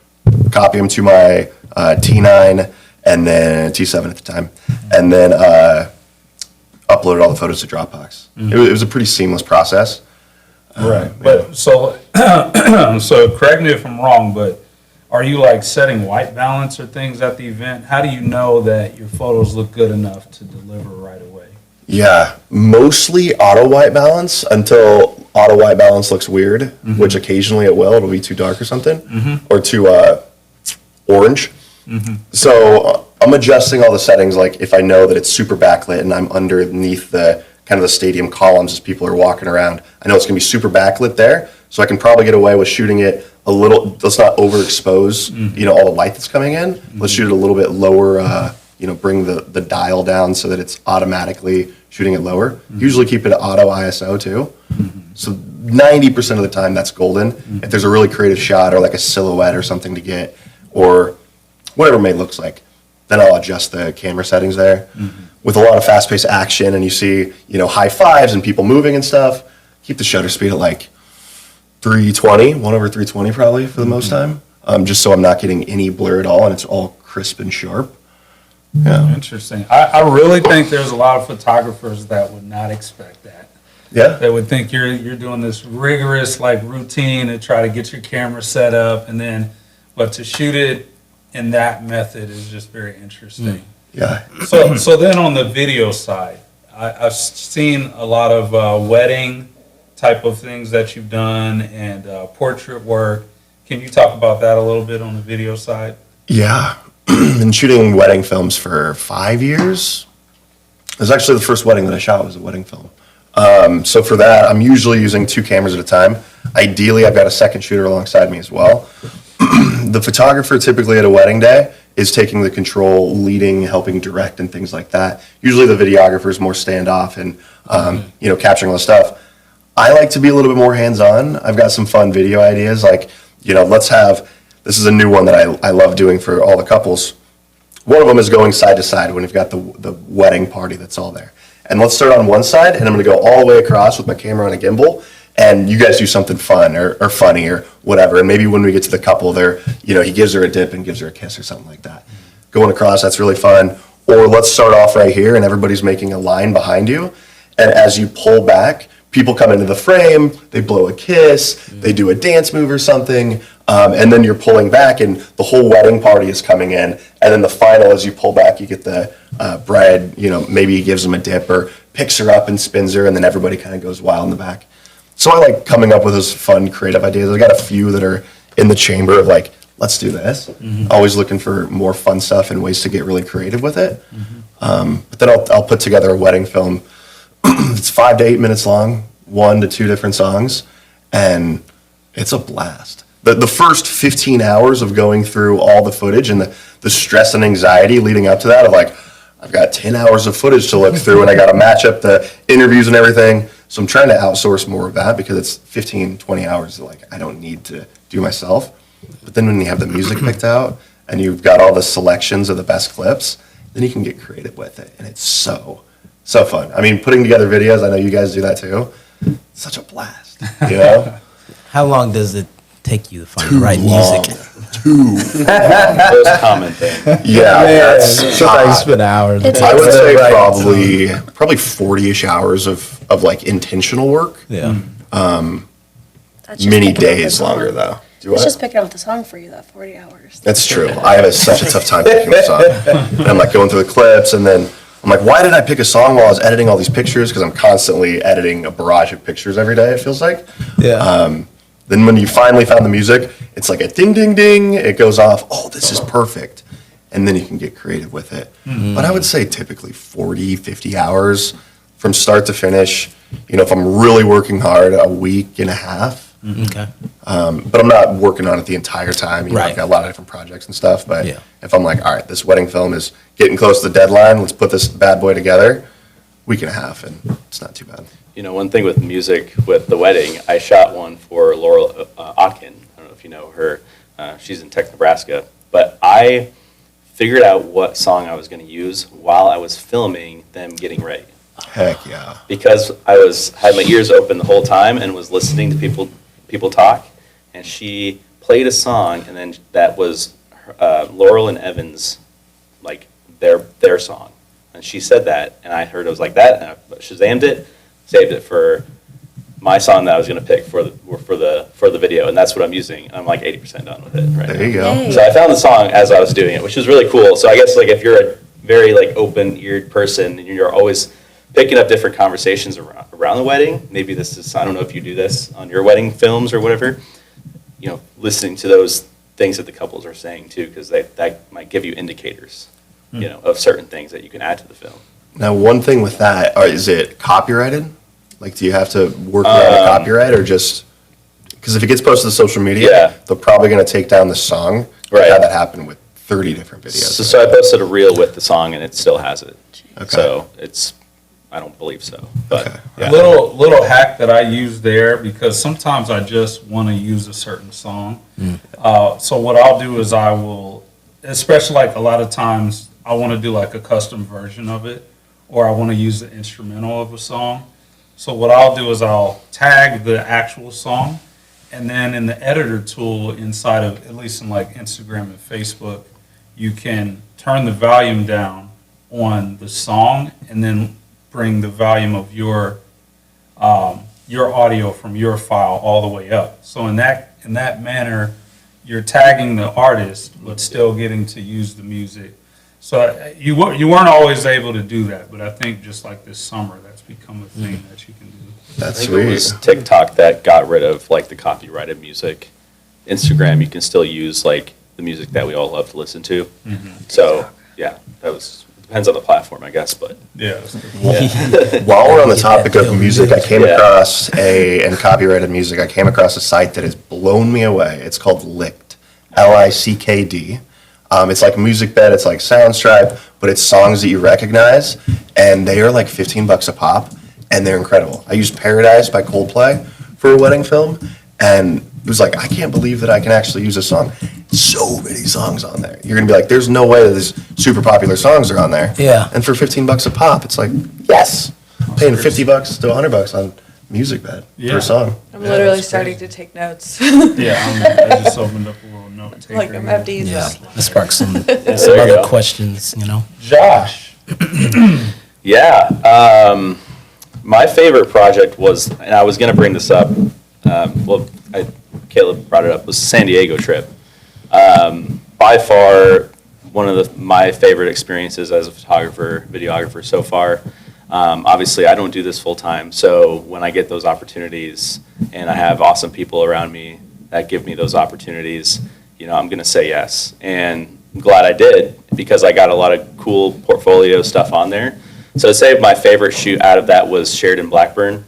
copy them to my T9 and then T7 at the time, and then uploaded all the photos to Dropbox. It was a pretty seamless process. Right, but so, so correct me if I'm wrong, but are you like setting white balance or things at the event? How do you know that your photos look good enough to deliver right away? Yeah, mostly auto white balance until auto white balance looks weird, which occasionally it will. It'll be too dark or something, or too orange. So I'm adjusting all the settings. Like if I know that it's super backlit and I'm underneath the kind of the stadium columns as people are walking around, I know it's gonna be super backlit there. So I can probably get away with shooting it a little. Let's not overexpose, all the light that's coming in. Let's shoot it a little bit lower. Bring the dial down so that it's automatically shooting it lower. Usually keep it at auto ISO too. So 90% of the time that's golden. If there's a really creative shot or like a silhouette or something to get, or whatever it may looks like, then I'll adjust the camera settings there. With a lot of fast-paced action and you see, high fives and people moving and stuff, keep the shutter speed at like 320, 1/320 probably for the most time, just so I'm not getting any blur at all and it's all crisp and sharp. Yeah. Interesting. I really think there's a lot of photographers that would not expect that. Yeah. They would think you're doing this rigorous like routine to try to get your camera set up, and then, but to shoot it in that method is just very interesting. Yeah. So then on the video side, I've seen a lot of wedding type of things that you've done and portrait work. Can you talk about that a little bit on the video side? Yeah. Been shooting wedding films for 5 years. It was actually the first wedding that I shot was a wedding film. So for that, I'm usually using 2 cameras at a time. Ideally, I've got a second shooter alongside me as well. The photographer typically at a wedding day is taking the control, leading, helping direct, and things like that. Usually the videographer is more standoff and, capturing all the stuff. I like to be a little bit more hands-on. I've got some fun video ideas. Like, this is a new one that I love doing for all the couples. One of them is going side to side when you've got the wedding party that's all there. And let's start on one side, and I'm going to go all the way across with my camera on a gimbal, and you guys do something fun or funny or whatever. And maybe when we get to the couple, he gives her a dip and gives her a kiss or something like that. Going across, that's really fun. Or let's start off right here, and everybody's making a line behind you. And as you pull back, people come into the frame, they blow a kiss, they do a dance move or something, and then you're pulling back and the whole wedding party is coming in. And then the final, as you pull back, you get the bride, maybe he gives them a dip or picks her up and spins her, and then everybody kind of goes wild in the back. So I like coming up with those fun, creative ideas. I got a few that are in the chamber of like, let's do this. Always looking for more fun stuff and ways to get really creative with it. But then I'll put together a wedding film. It's 5 to 8 minutes long, 1 to 2 different songs, and it's a blast. The first 15 hours of going through all the footage and the stress and anxiety leading up to that of like, I've got 10 hours of footage to look through and I got to match up the interviews and everything. So I'm trying to outsource more of that because it's 15, 20 hours that like I don't need to do myself. But then when you have the music picked out and you've got all the selections of the best clips, then you can get creative with it. And it's so fun. I mean, putting together videos, I know you guys do that too. It's such a blast, How long does it take you to find the right music? Most common thing. Yeah, Sometimes you spend hours. I would say probably 40-ish hours of like intentional work. Yeah. That's just Many picking up the days song. longer though. Do It's what? just picking up the song for you, that 40 hours. That's true. I have such a tough time picking a song. And I'm like going through the clips and then I'm like, why did I pick a song while I was editing all these pictures? Because I'm constantly editing a barrage of pictures every day, it feels like. Yeah. Then when you finally found the music, it's like a ding, ding, ding. It goes off, oh, this is perfect. And then you can get creative with it. But I would say typically 40, 50 hours from start to finish. If I'm really working hard, a week and a half. Okay. But I'm not working on it the entire time. Right. I've got a lot of different projects and stuff. But Yeah. if I'm like, all right, this wedding film is getting close to the deadline, let's put this bad boy together. week and a half, and it's not too bad. You know, one thing with music, with the wedding, I shot one for Laurel Otkin. I don't know if you know her. She's in Tech, Nebraska. But I figured out what song I was going to use while I was filming them getting ready. Heck yeah. Because had my ears open the whole time and was listening to people talk, and she played a song, and then that was Laurel and Evan's, like their song, and she said that, and I heard it was like that, and I Shazammed it, saved it for my song that I was going to pick for the video, and that's what I'm using. I'm like 80% done with it right There you now. go. So I found the song as I was doing it, which is really cool. So I guess like if you're a very like open-eared person and you're always picking up different conversations around the wedding, maybe this is, I don't know if you do this on your wedding films or whatever, you know, listening to those things that the couples are saying too, because that might give you indicators, you know, of certain things that you can add to the film. Now, one thing with that, is it copyrighted? Like, do you have to work around the copyright, or just, because if it gets posted to social media, Yeah. they're probably going to take down the song. Right. I've had that happen with 30 different videos. So I posted a reel with the song, and it still has it. Okay. So I don't believe so, but Okay. yeah. Little hack that I use there, because sometimes I just want to use a certain song. So what I'll do is I will, especially like a lot of times, I want to do like a custom version of it, or I want to use the instrumental of a song. So what I'll do is I'll tag the actual song, and then in the editor tool inside of, at least in like Instagram and Facebook, you can turn the volume down on the song, and then bring the volume of your audio from your file all the way up. So in that manner, you're tagging the artist, but still getting to use the music. So you weren't always able to do that, but I think just like this summer, that's become a thing that you can do. That's I think sweet. it was TikTok that got rid of like the copyrighted music. Instagram, you can still use like the music that we all love to listen to. So yeah, depends on the platform, I guess, but Yeah. While we're on the topic of music, I came Yeah. across and copyrighted music, I came across a site that has blown me away. It's called Lickd, Lickd. It's like a music bed, it's like Soundstripe, but it's songs that you recognize, and they are like $15 a pop, and they're incredible. I used Paradise by Coldplay for a wedding film, and it was like, I can't believe that I can actually use a song. So many songs on there. You're gonna be like, there's no way that these super popular songs are on there. Yeah. And for $15 a pop, it's like, yes, paying $50 to $100 on music bed Yeah. per song. I'm Yeah, literally that's starting crazy. to take notes. Yeah, I just opened up a little note taker. Like I'm gonna have to use Yeah, this. let's spark some there you other go. questions, you know? Josh. Yeah, my favorite project was, and I was going to bring this up, Caleb brought it up, was the San Diego trip. By far, one of my favorite experiences as a photographer, videographer so far. Obviously, I don't do this full time, so when I get those opportunities and I have awesome people around me that give me those opportunities, you know, I'm going to say yes. And I'm glad I did, because I got a lot of cool portfolio stuff on there. So I'd say my favorite shoot out of that was Sheridan Blackburn,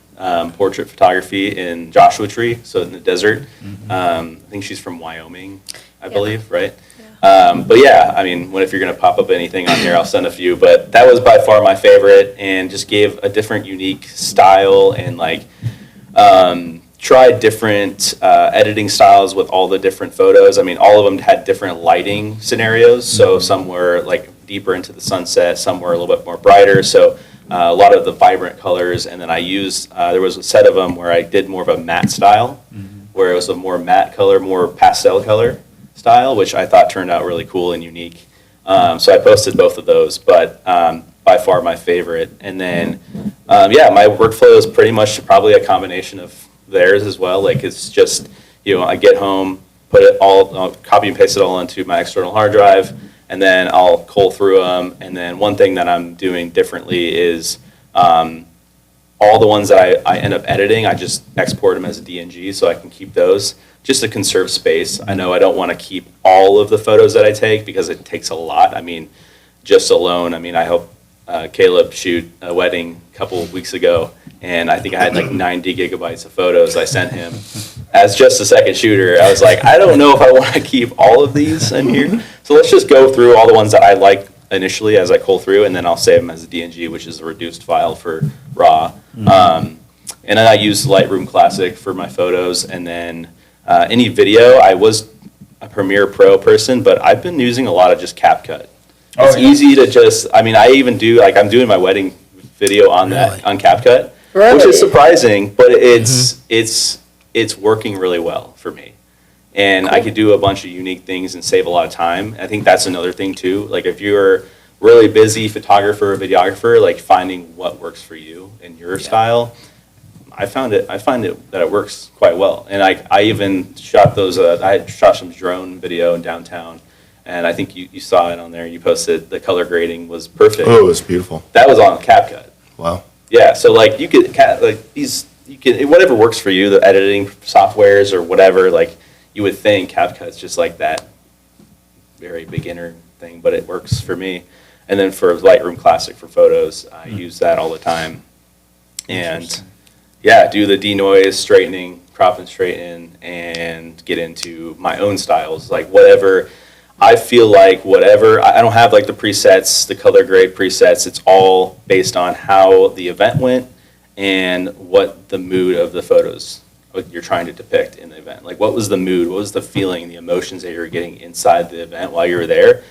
portrait photography in Joshua Tree, so in the desert. I think she's from Wyoming, I believe, right? But yeah, I mean, if you're going to pop up anything on here, I'll send a few. But that was by far my favorite, and just gave a different, unique style, and like tried different editing styles with all the different photos. I mean, all of them had different lighting scenarios. So some were like deeper into the sunset, some were a little bit more brighter. So a lot of the vibrant colors, and then I used, there was a set of them where I did more of a matte style, where it was a more matte color, more pastel color style, which I thought turned out really cool and unique. So I posted both of those, but by far my favorite. And then, yeah, my workflow is pretty much probably a combination of theirs as well. Like, it's just, you know, I get home, put it all, I'll copy and paste it all into my external hard drive, and then I'll cull through them. And then one thing that I'm doing differently is all the ones that I end up editing, I just export them as a DNG so I can keep those, just to conserve space. I know I don't want to keep all of the photos that I take, because it takes a lot. I mean, just alone, I mean, I helped Caleb shoot a wedding a couple of weeks ago, and I think I had like 90 gigabytes of photos I sent him. As just a second shooter, I was like, I don't know if I want to keep all of these in here. So let's just go through all the ones that I like initially as I cull through, and then I'll save them as a DNG, which is a reduced file for RAW. And then I use Lightroom Classic for my photos, and then any video, I was a Premiere Pro person, but I've been using a lot of just CapCut. It's easy to just, I mean, I even do, like, I'm doing my wedding video on that, on CapCut, which is surprising, but it's working really well for me. And I could do a bunch of unique things and save a lot of time. I think that's another thing too. Like if you're really busy photographer or videographer, like finding what works for you and your style, I find it that it works quite well. And I even shot those, I shot some drone video in downtown, and I think you saw it on there. You posted the color grading was perfect. Oh, it was beautiful. That was on CapCut. Wow. Yeah, so like you could whatever works for you, the editing softwares or whatever, like you would think CapCut's just like that very beginner thing, but it works for me. And then for Lightroom Classic for photos, I use that all the time. And yeah, do the denoise, straightening, crop and straighten, and get into my own styles, like whatever. I feel like whatever, I don't have like the presets, the color grade presets. It's all based on how the event went and what the mood of the photos you're trying to depict in the event. Like what was the mood, what was the feeling, the emotions that you were getting inside the event while you were there.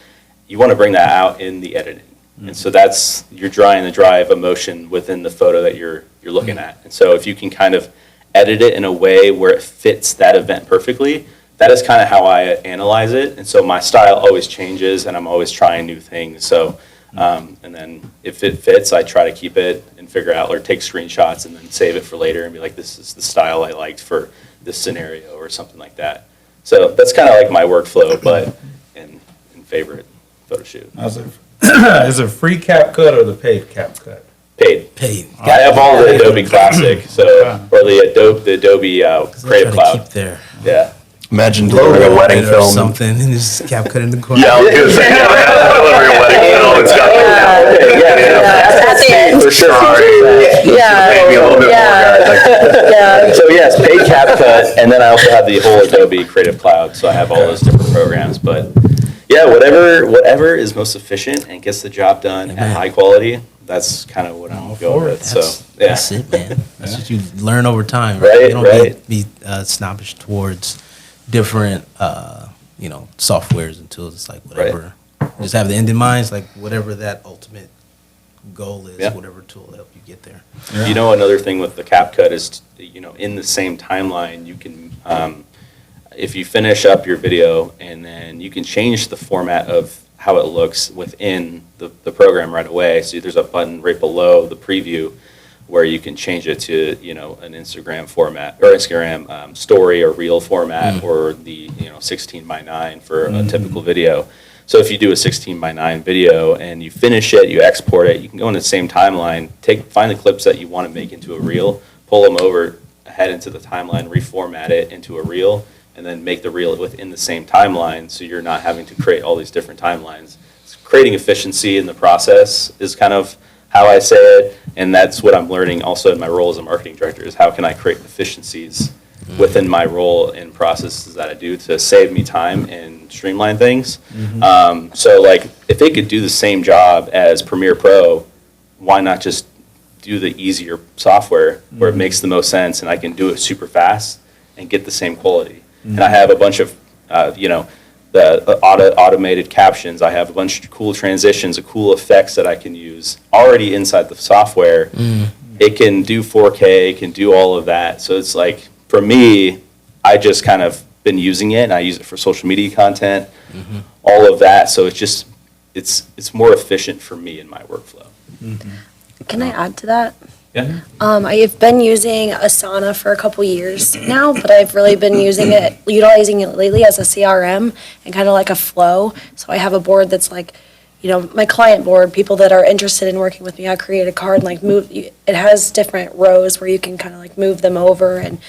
You want to bring that out in the editing. And so that's, you're trying to drive emotion within the photo that you're looking at. And so if you can kind of edit it in a way where it fits that event perfectly, that is kind of how I analyze it. And so my style always changes, and I'm always trying new things. So, and then if it fits, I try to keep it and figure out, or take screenshots and then save it for later and be like, this is the style I liked for this scenario or something like that. So that's kind of like my workflow, but in favorite photo shoot. Is it free CapCut or the paid CapCut? Paid. Paid. I have all the Adobe Classic, so, or the Adobe Creative Cloud. Keep their Yeah. Imagine delivering a wedding or film. something and just CapCut in the corner. Yeah, I was gonna say, delivering a wedding film. It's got At the end. For sure. maybe a little bit more, guys. Yeah. So yes, paid CapCut, and then I also have the whole Adobe Creative Cloud, so I have all those different programs. But yeah, whatever is most efficient and gets the job done at high quality, that's kind of what I'm going with. So yeah, That's it, man. That's what you learn over time. Right, You don't right. be snobbish towards different, softwares and tools. It's like whatever. Just have the end in mind. It's like whatever that ultimate goal is, Yeah. whatever tool will help you get there. You know, another thing with the CapCut is, in the same timeline, you can, if you finish up your video, and then you can change the format of how it looks within the program right away. So there's a button right below the preview where you can change it to, an Instagram format, or Instagram story or reel format, or the, 16:9 for a typical video. So if you do a 16:9 video and you finish it, you export it, you can go in the same timeline, find the clips that you want to make into a reel, pull them over, ahead into the timeline, reformat it into a reel, and then make the reel within the same timeline, so you're not having to create all these different timelines. Creating efficiency in the process is kind of how I say it, and that's what I'm learning also in my role as a marketing director, is how can I create efficiencies within my role and processes that I do to save me time and streamline things. So like, if they could do the same job as Premiere Pro, why not just do the easier software where it makes the most sense and I can do it super fast and get the same quality? And I have a bunch of, the automated captions. I have a bunch of cool transitions, cool effects that I can use already inside the software. It can do 4K, it can do all of that. So it's like, for me, I just kind of been using it, and I use it for social media content, all of that. So it's just, it's more efficient for me in my workflow. Can I add to that? Yeah. I've been using Asana for a couple years now, but I've really been utilizing it lately as a CRM and kind of like a flow. So I have a board that's like, my client board, people that are interested in working with me. I create a card and like it has different rows where you can kind of like move them over, and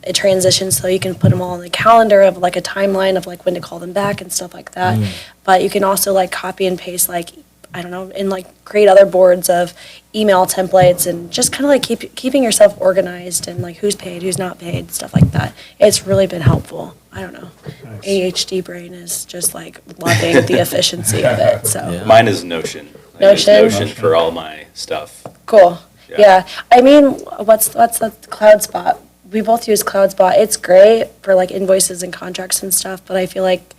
it transitions so you can put them all on the calendar of like a timeline of like when to call them back and stuff like that. But you can also like copy and paste like I don't know, and like create other boards of email templates and just kind of like keeping yourself organized and like who's paid, who's not paid, stuff like that. It's really been helpful. I don't know. Nice. ADHD brain is just like loving the efficiency of it. So Yeah. Mine is Notion. I use Notion? Notion for all my stuff. cool. Yeah. Yeah. I mean, what's the CloudSpot? We both use CloudSpot. It's great for like invoices and contracts and stuff, but I feel like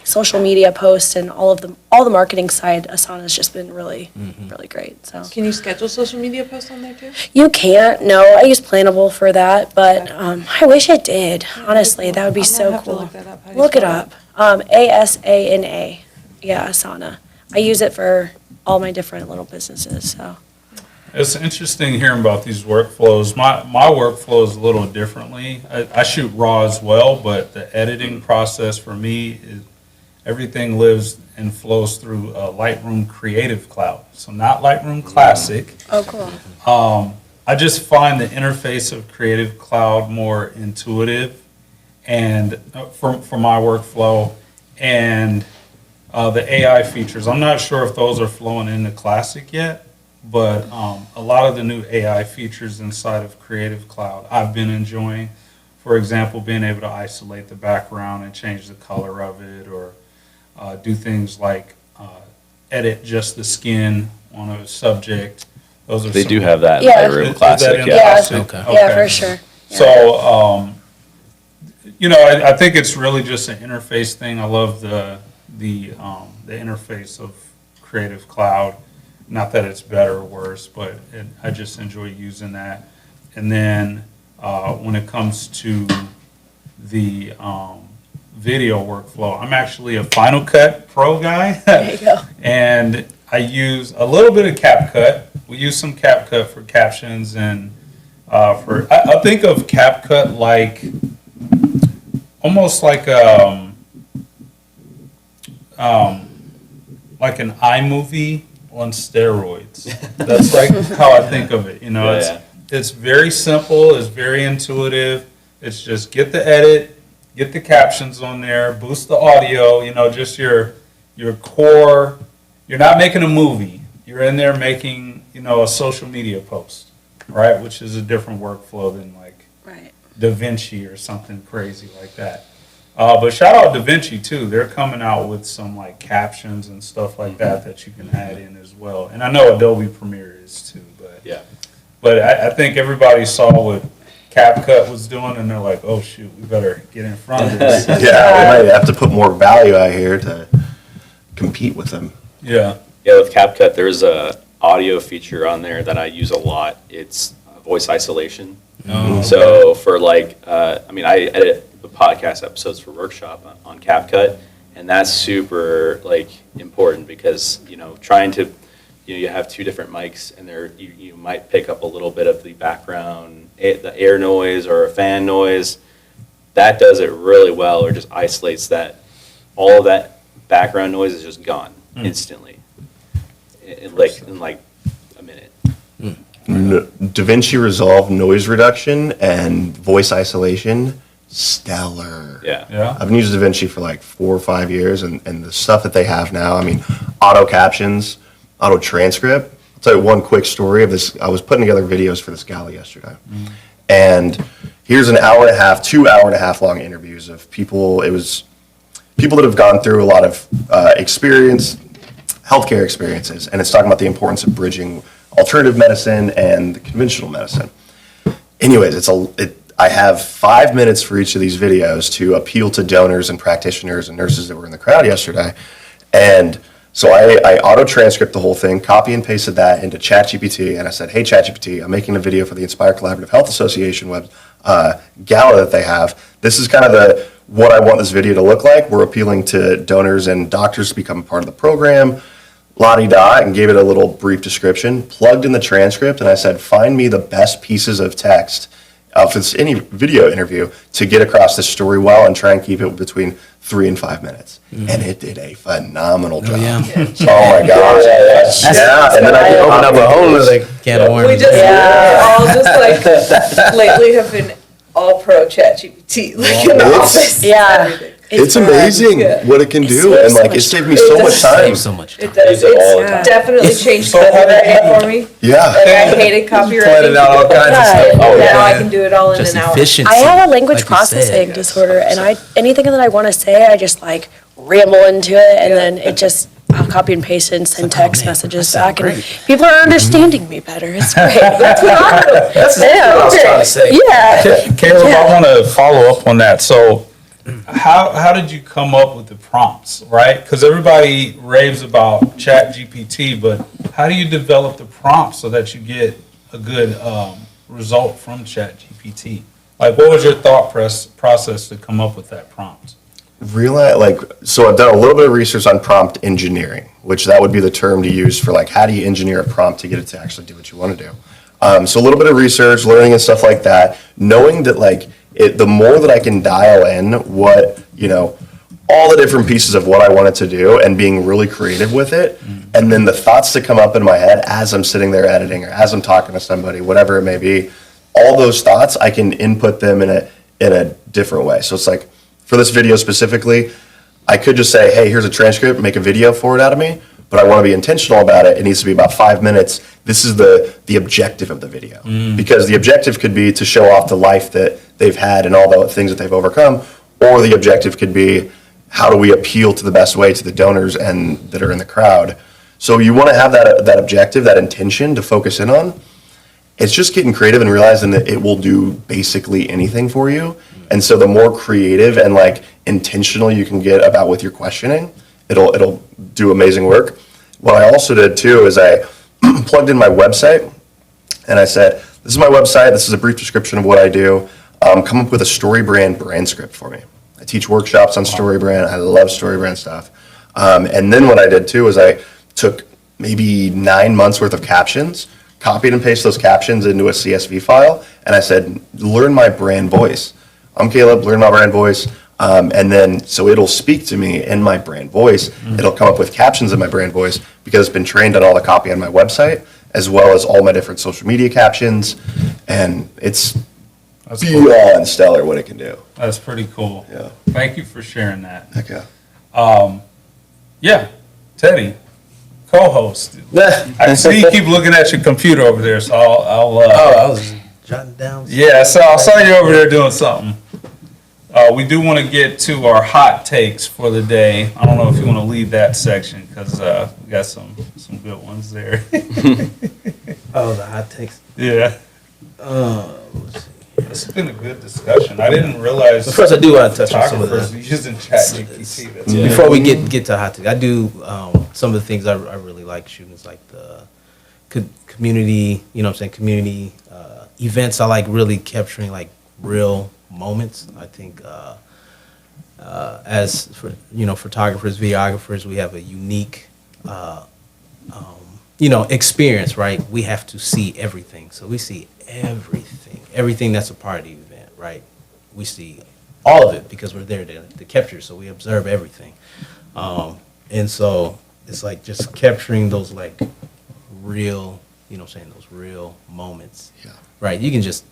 social media posts and all the marketing side, Asana's just been really, really great. So Can you schedule social media posts on there too? you can't. No, I use Plannable for that, but I wish it did. Honestly, that would be I'm gonna so have to cool. look that up. How do you Look it spell up. ASANA. Yeah, Asana. I use it for all my different little businesses. So It's interesting hearing about these workflows. My workflow is a little differently. I shoot raw as well, but the editing process for me is everything lives and flows through Lightroom Creative Cloud. So not Lightroom Classic. oh, cool. I just find the interface of Creative Cloud more intuitive and for my workflow, and the AI features. I'm not sure if those are flowing into Classic yet, but a lot of the new AI features inside of Creative Cloud I've been enjoying. For example, being able to isolate the background and change the color of it, or do things like edit just the skin on a subject. Those are They some- do have that in Yeah. Lightroom Is that Classic, in yeah. Yeah. Classic? Okay. Yeah, Okay. for sure. Yeah. So, I think it's really just an interface thing. I love the interface of Creative Cloud. Not that it's better or worse, but I just enjoy using that. And then when it comes to the video workflow, I'm actually a Final Cut Pro guy. There you go. And I use a little bit of CapCut. We use some CapCut for captions and I think of CapCut like almost like an iMovie on steroids. That's like how I think of it. Yeah. It's very simple. It's very intuitive. It's just get the edit, get the captions on there, boost the audio. Just your core. You're not making a movie. You're in there making a social media post, right? Which is a different workflow than like Right. DaVinci or something crazy like that. But shout out DaVinci too. They're coming out with some like captions and stuff like that you can add in as well. And I know Adobe Premiere is too, but Yeah. but I think everybody saw what CapCut was doing, and they're like, oh shoot, we better get in front of this. Yeah, we might have to put more value out here to compete with them. Yeah. Yeah, with CapCut, there's a audio feature on there that I use a lot. It's voice isolation. So for I edit the podcast episodes for Workshop on CapCut, and that's super important because trying to you have two different mics, and you might pick up a little bit of the background, the air noise or a fan noise. That does it really well, or just isolates that. All of that background noise is just gone instantly, in a minute. DaVinci Resolve noise reduction and voice isolation, stellar. Yeah. Yeah. I've been using DaVinci for like 4 or 5 years, and the stuff that they have now, auto captions, auto transcript. I'll tell you one quick story of this. I was putting together videos for this gala yesterday, and here's an hour and a half, 2 hour and a half long interviews of people. It was people that have gone through a lot of healthcare experiences, and it's talking about the importance of bridging alternative medicine and conventional medicine. Anyways, I have 5 minutes for each of these videos to appeal to donors and practitioners and nurses that were in the crowd yesterday. And so I auto-transcript the whole thing, copy and pasted that into ChatGPT, and I said, hey, ChatGPT, I'm making a video for the Inspire Collaborative Health Association gala that they have. This is kind of what I want this video to look like. We're appealing to donors and doctors to become a part of the program. La-di-da, and gave it a little brief description, plugged in the transcript, and I said, find me the best pieces of text for any video interview to get across the story well and try and keep it between 3 and 5 minutes. And it did a phenomenal job. yeah. Oh my gosh. Yeah. And then I can open up a whole other can of worms. We just all just lately have been all pro ChatGPT, like in the It's- office. Yeah. Everything. It's amazing Yeah. what it can It do, saves and so like much it saved me time. so It much does time. Saves so much time. It does. Use it all the It's time. definitely changed So how did copywriting you- for me. Yeah. Like I hated copywriting. Planning out all kinds of stuff. Oh, yeah. Now I can do it all in Just an hour. efficiency. I have a language like you said. processing disorder, and anything that I want to say, I just like ramble into it, and then it just I'll copy and paste it and send It's like, oh, text man, messages that sound back, and great. people are understanding me better. It's great. That's what That's what I was trying to say. Yeah. Caleb, I want to follow up on that. So, how did you come up with the prompts, right? Because everybody raves about Chat GPT, but how do you develop the prompts so that you get a good result from Chat GPT? Like, what was your thought process to come up with that prompt? So I've done a little bit of research on prompt engineering, which that would be the term to use for like how do you engineer a prompt to get it to actually do what you want to do. So a little bit of research, learning and stuff like that, knowing that like the more that I can dial in what, all the different pieces of what I want it to do and being really creative with it, and then the thoughts that come up in my head as I'm sitting there editing or as I'm talking to somebody, whatever it may be, all those thoughts, I can input them in a different way. So it's like, for this video specifically, I could just say, hey, here's a transcript, make a video for it out of me, but I want to be intentional about it. It needs to be about 5 minutes. This is the objective of the video. Because the objective could be to show off the life that they've had and all the things that they've overcome, or the objective could be, how do we appeal to the best way to the donors and that are in the crowd? So you want to have that objective, that intention to focus in on. It's just getting creative and realizing that it will do basically anything for you. And so the more creative and like intentional you can get about with your questioning, it'll do amazing work. What I also did too is I plugged in my website and I said, this is my website, this is a brief description of what I do. Come up with a brand script for me. I teach workshops on StoryBrand. I love StoryBrand stuff. And then what I did too is I took maybe 9 months worth of captions, copied and pasted those captions into a CSV file, and I said, learn my brand voice. I'm Caleb, learn my brand voice. And then, so it'll speak to me in my brand voice. It'll come up with captions in my brand voice because it's been trained on all the copy on my website, as well as all my different social media captions. And it's That's cool. beyond stellar what it can do. That's pretty cool. Yeah. Thank you for sharing that. Heck yeah. Yeah, Teddy, co-host. I see you keep looking at your computer over there, so I'll I was jotting down. yeah, so I saw you over there doing something. We do want to get to our hot takes for the day. I don't know if you want to leave that section because we got some good ones there. Oh, the hot takes. Yeah, Let's see. it's been a good discussion. I didn't realize But first, I do want to touch on some of photographers the. using ChatGPT. That's Yeah. Before we get to hot take, I do some of the things I really like shooting is like the community. You know what I'm saying? Community events. I like really capturing like real moments. I think as for photographers, videographers, we have a unique experience, right? We have to see everything. So we see everything that's a part of the event, right? We see all of it because we're there to capture, so we observe everything. And so it's like just capturing those like real, those real moments. Yeah. Right? You can just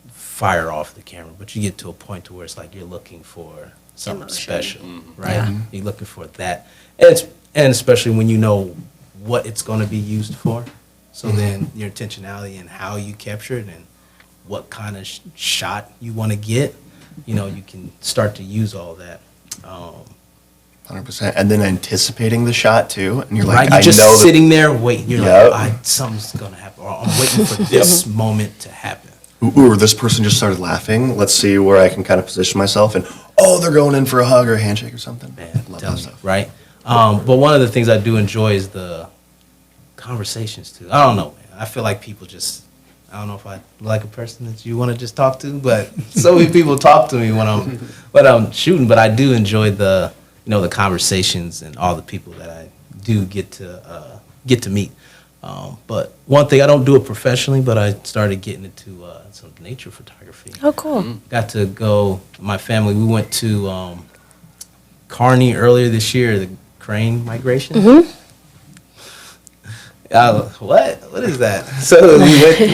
fire off the camera, but you get to a point to where it's like you're looking for something Emotion. special, right? Yeah. You're looking for that. And especially when you know what it's going to be used for. So then your intentionality and how you capture it and what kind of shot you want to get, you can start to use all that. 100%. And then anticipating the shot too. And you're like, Right? You're I just know that. sitting there waiting. You're Yep. like, something's going to happen. Or I'm waiting for this moment to happen. Ooh, this person just started laughing. Let's see where I can kind of position myself. And they're going in for a hug or a handshake or something. Man, Love tell that me, stuff. right? But one of the things I do enjoy is the conversations too. I don't know, man. I feel like people just, I don't know if I like a person that you want to just talk to, but so many people talk to me when I'm shooting. But I do enjoy the the conversations and all the people that I do get to meet. But one thing, I don't do it professionally, but I started getting into some nature photography. Oh, cool. Got to go, my family, we went to Kearney earlier this year, the crane migration. Mm-hmm. What is that? So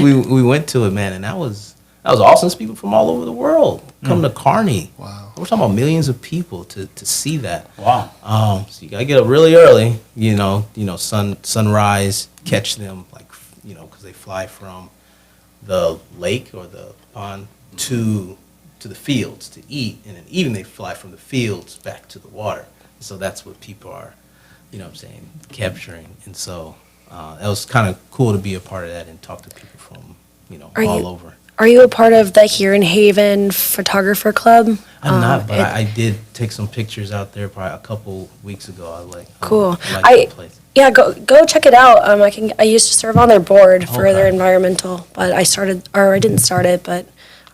we went to it, man, and that was That was awesome. It's people from all over the world come to Kearney. Wow. We're talking about millions of people to see that. Wow. So you gotta get up really early. Sunrise, catch them because they fly from the lake or the pond to the fields to eat, and then even they fly from the fields back to the water. So that's what people are, capturing. And so that was kind of cool to be a part of that and talk to people from all over. Are you a part of the Here in Haven Photographer Club? I'm not, but I did take some pictures out there probably a couple weeks ago. Cool. I like the place. Yeah, go check it out. I used to serve on their board for their Okay. environmental, but I didn't start it, but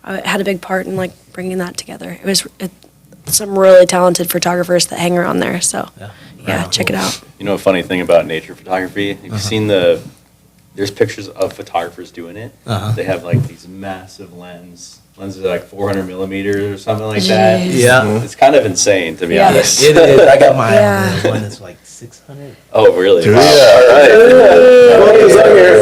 I had a big part in like bringing that together. It was some really talented photographers that hang around there. So yeah, Right. check it out. You know, a funny thing about nature photography, have you seen there's pictures of photographers doing it. Uh-huh. They have like these massive lenses like 400 millimeters or something like that. Jeez. Yeah. It's kind of insane, to be Yeah. honest. It is. I got my Yeah. one that's like 600. Oh, really? Do Wow. ya? All right.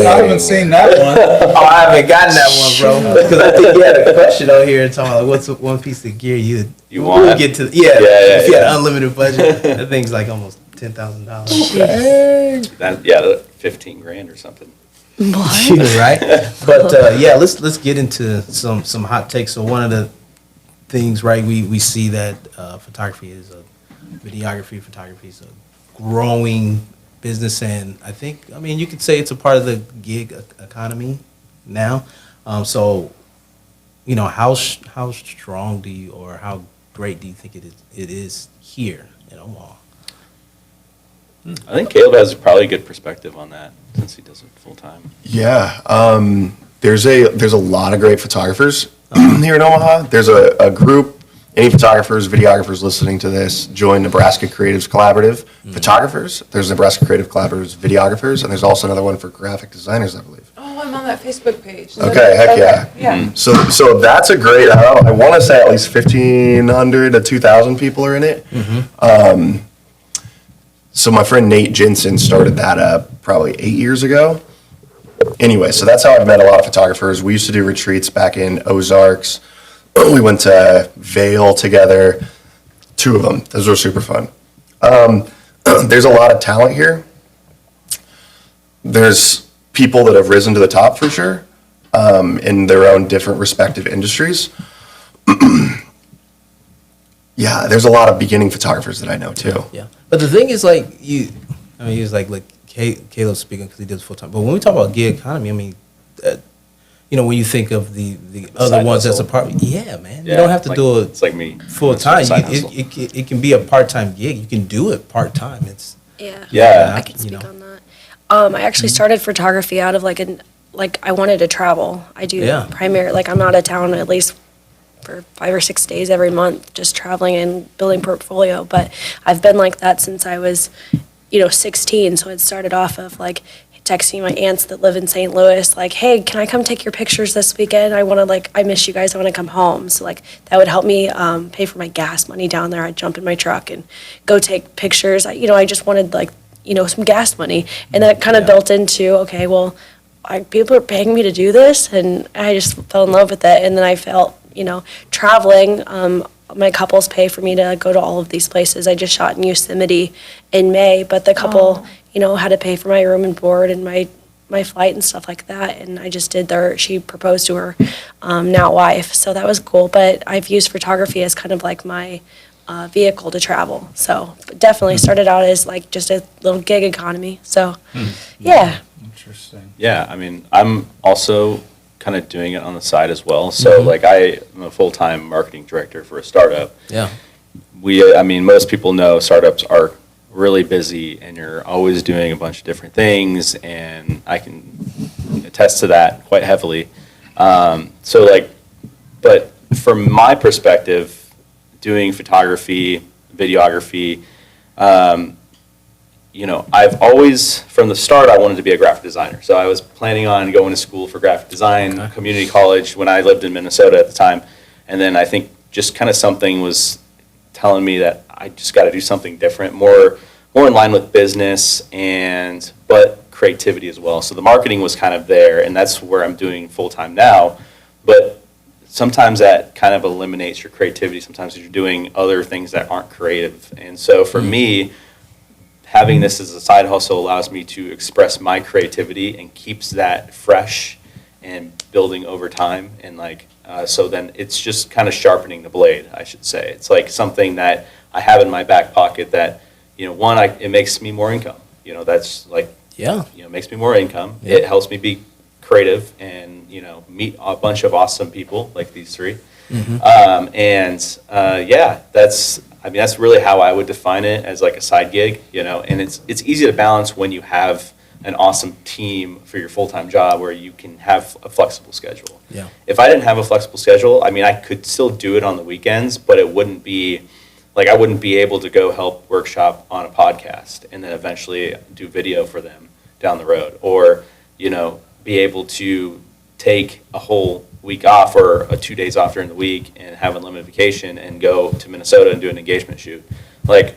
I haven't seen that one. Oh, I haven't gotten that one, bro. Because I think you had a question on here talking about what's one piece of gear you want? We'll get to Yeah, if you had yeah. an unlimited budget, that thing's like almost $10,000. That 15 grand or something. Right? But yeah, let's get into some hot takes. So one of the things, right? We see that photography is photography is a growing business, and I mean you could say it's a part of the gig economy now. So how strong do you, or how great do you think it is here in Omaha? I think Caleb has probably a good perspective on that since he does it full time. Yeah, there's a lot of great photographers here in Omaha. There's a group, any photographers, videographers listening to this, join Nebraska Creatives Collaborative Photographers. There's Nebraska Creative Collaboratives Videographers, and there's also another one for graphic designers, I believe. Oh, I'm on that Facebook page. Okay, heck yeah. Yeah. So that's a great, I want to say at least 1,500 to 2,000 people are in it. So my friend Nate Jensen started that up probably 8 years ago. Anyway, so that's how I've met a lot of photographers. We used to do retreats back in Ozarks. We went to Vail together, 2 of them. Those were super fun. There's a lot of talent here. There's people that have risen to the top for sure, in their own different respective industries. Yeah, there's a lot of beginning photographers that I know too. Yeah, but the thing is, he was like Caleb speaking because he does full time. But when we talk about gig economy, I mean, when you think of the other Side ones that's a hustle. part, yeah, man, you don't have to do it It's like me. full time. Side hustle. It can be a part time gig. You can do it part time. It's Yeah. I can speak on that. I actually started photography out of I wanted to travel. I do Yeah. I'm out of town at least for 5 or 6 days every month, just traveling and building portfolio. But I've been like that since I was, 16. So it started off of texting my aunts that live in St. Louis, hey, can I come take your pictures this weekend? I miss you guys. I want to come home. So that would help me pay for my gas money down there. I'd jump in my truck and go take pictures. I just wanted some gas money. And that kind of built into, okay, well, people are paying me to do this. And I just fell in love with it. And then I felt, traveling, my couples pay for me to go to all of these places. I just shot in Yosemite in May, but the couple, had to pay for my room and board and my flight and stuff like that. And I just she proposed to her now wife. So that was cool. But I've used photography as kind of like my vehicle to travel. So definitely started out as just a little gig economy. So yeah. Interesting. Yeah, I mean, I'm also kind of doing it on the side as well. So I am a full-time marketing director for a startup. yeah. Most people know startups are really busy and you're always doing a bunch of different things, and I can attest to that quite heavily. But from my perspective, doing photography, videography, I've always, from the start, I wanted to be a graphic designer. So I was planning on going to school for graphic design, community college, when I lived in Minnesota at the time. And then I think just kind of something was telling me that I just got to do something different, more in line with business but creativity as well. So the marketing was kind of there, and that's where I'm doing full time now. But sometimes that kind of eliminates your creativity. Sometimes you're doing other things that aren't creative. And so for me, having this as a side hustle allows me to express my creativity and keeps that fresh and building over time. And like, so then it's just kind of sharpening the blade, I should say. It's like something that I have in my back pocket that, one, it makes me more income. That's like, Yeah. Makes me more income. Yeah. It helps me be creative and, meet a bunch of awesome people like these three. That's really how I would define it, as like a side gig, and it's easy to balance when you have an awesome team for your full-time job where you can have a flexible schedule. Yeah. If I didn't have a flexible schedule, I could still do it on the weekends, but it wouldn't be like, I wouldn't be able to go help workshop on a podcast and then eventually do video for them down the road, or, be able to take a whole week off or 2 days off during the week and have unlimited vacation and go to Minnesota and do an engagement shoot. Like,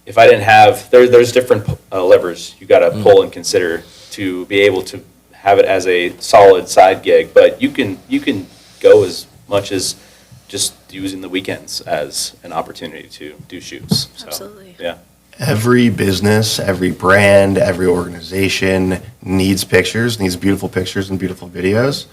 if I didn't have, there's different levers you got to pull and consider to be able to have it as a solid side gig. But you can go as much as just using the weekends as an opportunity to do shoots. So, Absolutely. Yeah. Every business, every brand, every organization needs pictures, needs beautiful pictures and beautiful videos.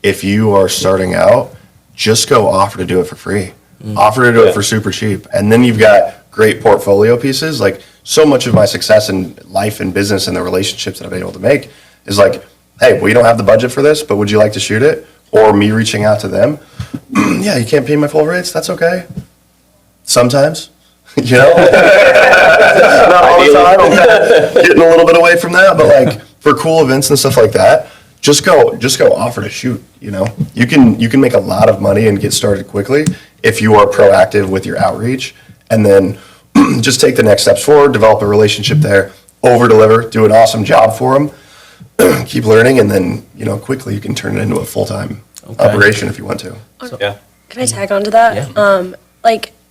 If you are starting out, just go offer to do it for free. Offer to do it for super cheap. And then you've got great portfolio pieces. Like, so much of my success in life and business and the relationships that I've been able to make is like, hey, we don't have the budget for this, but would you like to shoot it? Or me reaching out to them. Yeah, you can't pay my full rates. That's okay. Sometimes. Not all the time. I'm getting a little bit away from that, but like for cool events and stuff like that, just go offer to shoot. You can make a lot of money and get started quickly if you are proactive with your outreach, and then just take the next steps forward, develop a relationship there, over deliver, do an awesome job for them, keep learning, and then quickly you can turn it into a full-time operation if you want to. Yeah. Can I tag on to that? Yeah.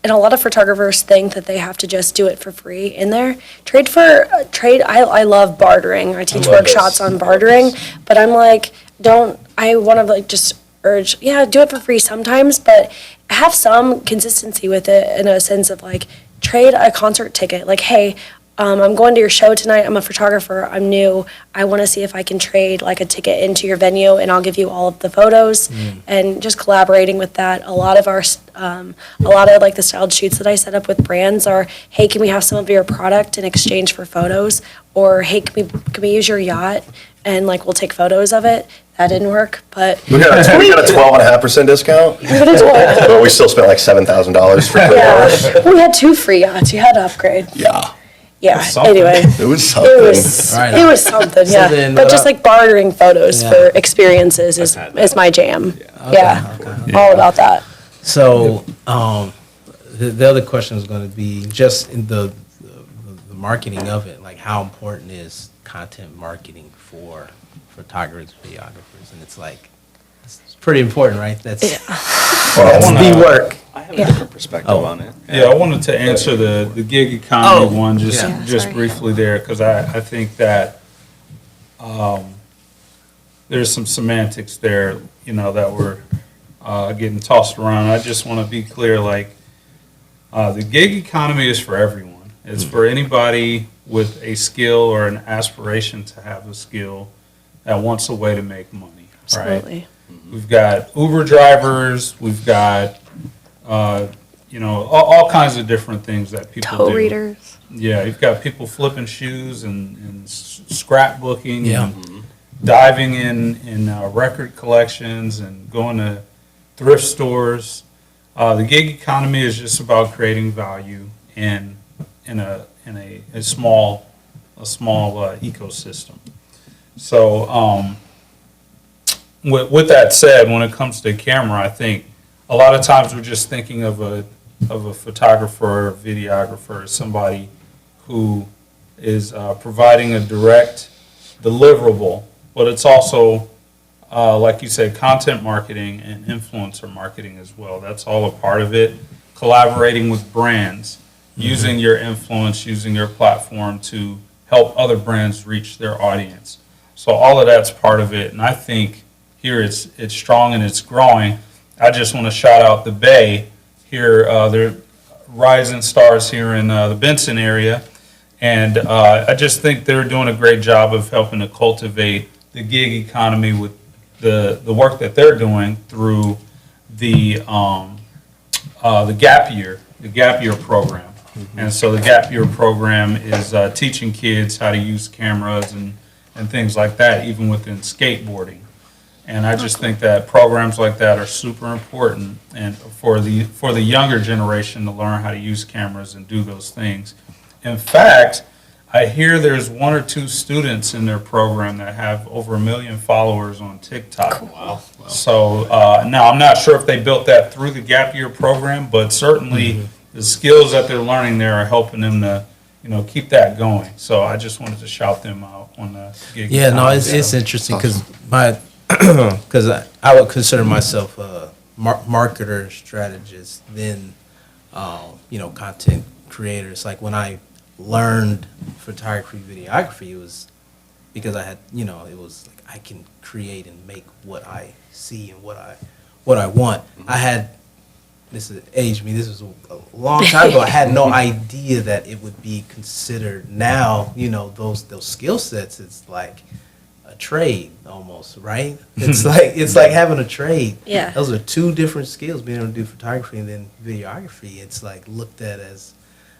And a lot of photographers think that they have to just do it for free in there. I love bartering. I teach workshops on bartering, but I'm like, I want to like just urge, do it for free sometimes, but have some consistency with it in a sense of like, trade a concert ticket. Like, hey, I'm going to your show tonight. I'm a photographer. I'm new. I want to see if I can trade like a ticket into your venue, and I'll give you all of the photos. And just collaborating with that. A lot of like the styled shoots that I set up with brands are, hey, can we have some of your product in exchange for photos? Or hey, can we use your yacht and like we'll take photos of it? That didn't work, but We got a 12.5% discount, but we still spent like $7,000 for clear hours. we had 2 free yachts. You had to upgrade. Yeah. something. Anyway. It was something. Right. It was something, yeah. then But what just I- like bartering photos Yeah. for experiences is I've had that. my jam. Okay, Yeah, okay. all about that. So, the other question is going to be just in the marketing of it. Like, how important is content marketing for photographers, videographers? And it's like, it's pretty important, right? That's the work. I have a different perspective on it. Yeah, I wanted to answer the gig economy one just yeah. just Sorry. briefly there, because I think that there's some semantics there, that were getting tossed around. I just want to be clear, like, the gig economy is for everyone. It's for anybody with a skill or an aspiration to have a skill that wants a way to make money, right? Absolutely. We've got Uber drivers, we've got, all kinds of different things that people do. Toe readers. Yeah, you've got people flipping shoes and scrapbooking, Yeah. and diving in record collections and going to thrift stores. The gig economy is just about creating value in a small ecosystem. So with that said, when it comes to camera, I think a lot of times we're just thinking of a photographer or videographer as somebody who is providing a direct deliverable, but it's also, like you said, content marketing and influencer marketing as well. That's all a part of it. Collaborating with brands, using your influence, using your platform to help other brands reach their audience. So all of that's part of it, and I think here it's strong and it's growing. I just want to shout out the Bay here. They're rising stars here in the Benson area. And I just think they're doing a great job of helping to cultivate the gig economy with the work that they're doing through the gap year program. And so the gap year program is teaching kids how to use cameras and things like that, even within skateboarding. And I just think that programs like that are super important, and for the younger generation to learn how to use cameras and do those things. In fact, I hear there's 1 or 2 students in their program that have over 1 million followers on TikTok. Wow. So now I'm not sure if they built that through the gap year program, but certainly the skills that they're learning there are helping them to, keep that going. So I just wanted to shout them out on the gig. Yeah, no, economy. it's interesting because I would consider myself a marketer strategist, then content creator. It's like when I learned photography, videography, it was because I had it was like I can create and make what I see and what I want. I had this is aged me. This was a long time ago. I had no idea that it would be considered now. Those skill sets. It's like a trade almost, right? It's like having a trade. Yeah. Those are 2 different skills, being able to do photography and then videography. It's like looked at as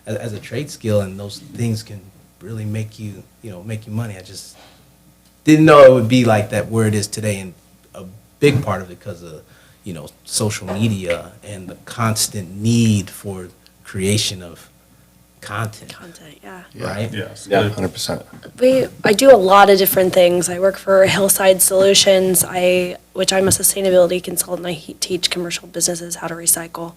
a trade skill, and those things can really make you money. I just didn't know it would be like that where it is today, and a big part of it because of social media and the constant need for creation of content. Yeah. Right? Yes. Yeah. 100%. I do a lot of different things. I work for Hillside Solutions, which I'm a sustainability consultant. I teach commercial businesses how to recycle.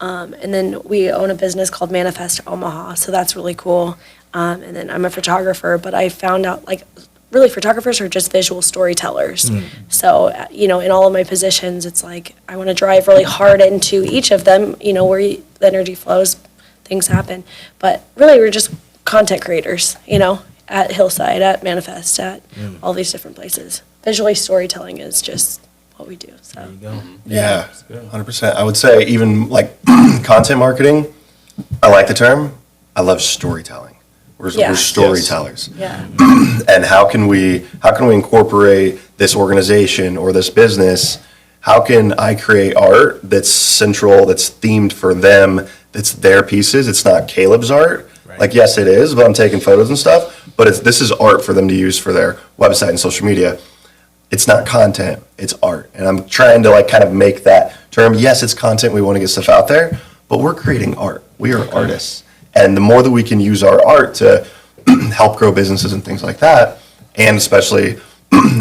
And then we own a business called Manifest Omaha, so that's really cool. And then I'm a photographer, but I found out really photographers are just visual storytellers. So, in all of my positions, it's like I want to drive really hard into each of them, where the energy flows, things happen. But really, we're just content creators, at Hillside, at Manifest, at all these different places. Visually storytelling is just what we do. So There you go. Yeah, 100%. I would say even like content marketing, I like the term. I love storytelling. We're Yeah. storytellers. yeah, And how can we incorporate this organization or this business? How can I create art that's central, that's themed for them, that's their pieces? It's not Caleb's art. Right. Like, yes, it is, but I'm taking photos and stuff. But this is art for them to use for their website and social media. It's not content, it's art. And I'm trying to kind of make that term. Yes, it's content, we want to get stuff out there, but we're creating art. We are artists. And the more that we can use our art to help grow businesses and things like that, and especially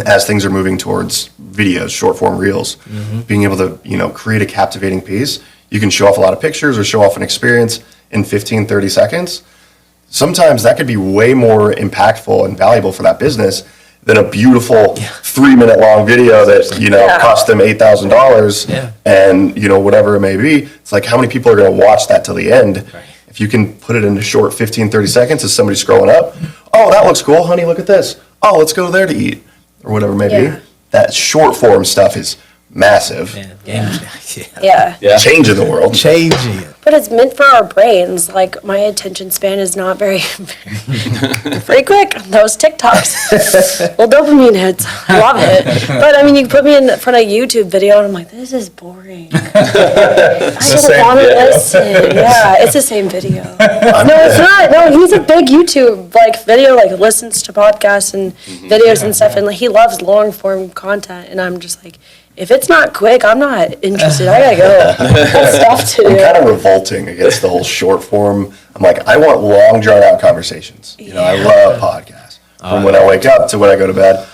as things are moving towards videos, short form reels, being able to, create a captivating piece, you can show off a lot of pictures or show off an experience in 15, 30 seconds. Sometimes that could be way more impactful and valuable for that business than a beautiful 3-minute long video that, cost them $8,000 and, whatever it may be. It's like, how many people are going to watch that till the end? Right. If you can put it into short 15, 30 seconds as somebody scrolling up, oh, that looks cool, honey, look at this. Oh, let's go there to eat, or whatever it may Yeah. be. That short form stuff is massive. yeah. Yeah. Changing the world. Changing it. But it's meant for our brains. Like, my attention span is not very, very quick. Those TikToks, well, dopamine hits. Love it. But, you put me in front of a YouTube video, and I'm like, this is boring. I don't want to listen. Yeah, it's the same video. No, it's not. No, he's a big YouTube, video, listens to podcasts and videos and stuff, and, he loves long-form content, and I'm just like, if it's not quick, I'm not interested. I gotta go. That's stuff to I'm do. kind of revolting against the whole short form. I'm like, I want long, drawn out conversations. I love podcasts. From when I wake up to when I go to bed,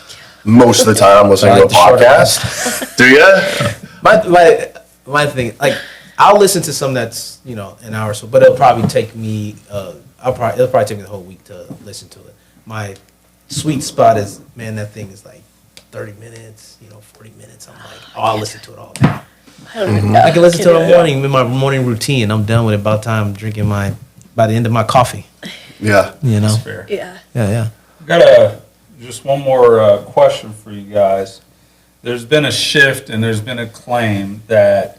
most of the time I'm listening to a the shorter podcast. Do you? My thing, I'll listen to some that's an hour or so, but it'll probably take me it'll probably take me the whole week to listen to it. My sweet spot is, man, that thing is 30 minutes, 40 minutes. I'm like, I'll listen to it all day. I don't even know. I can listen to it in the morning in my morning routine. I'm done with it by the time I'm drinking by the end of my coffee. Yeah. That's fair. Yeah. Yeah. Got just one more question for you guys. there's been a shift and there's been a claim that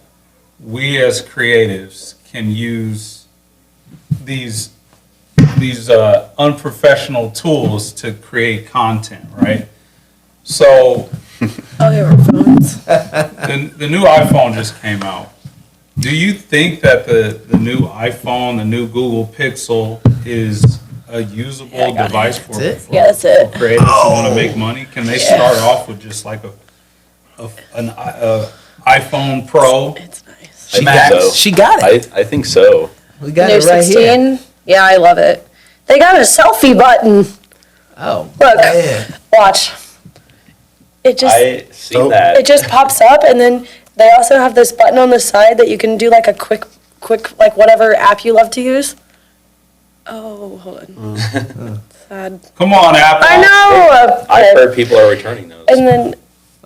we as creatives can use these unprofessional tools to create content, right? So Oh, your phones. the new iPhone just came out. Do you think that the new iPhone, the new Google Pixel is a usable Yeah, I got it. device for That's it? Yeah, that's it. creatives who want to make money? Can they start off with just like an iPhone Pro? It's nice. I think Max. so. She got it. I think so. We got New it right here. 16. Yeah, I love it. They got a selfie button. Oh, Look. yeah. Watch. It just I seen So- that. it just pops up, and then they also have this button on the side that you can do like a quick like whatever app you love to use. Oh, hold on. Sad. Come on, Apple. I know. I've heard people are returning those. And then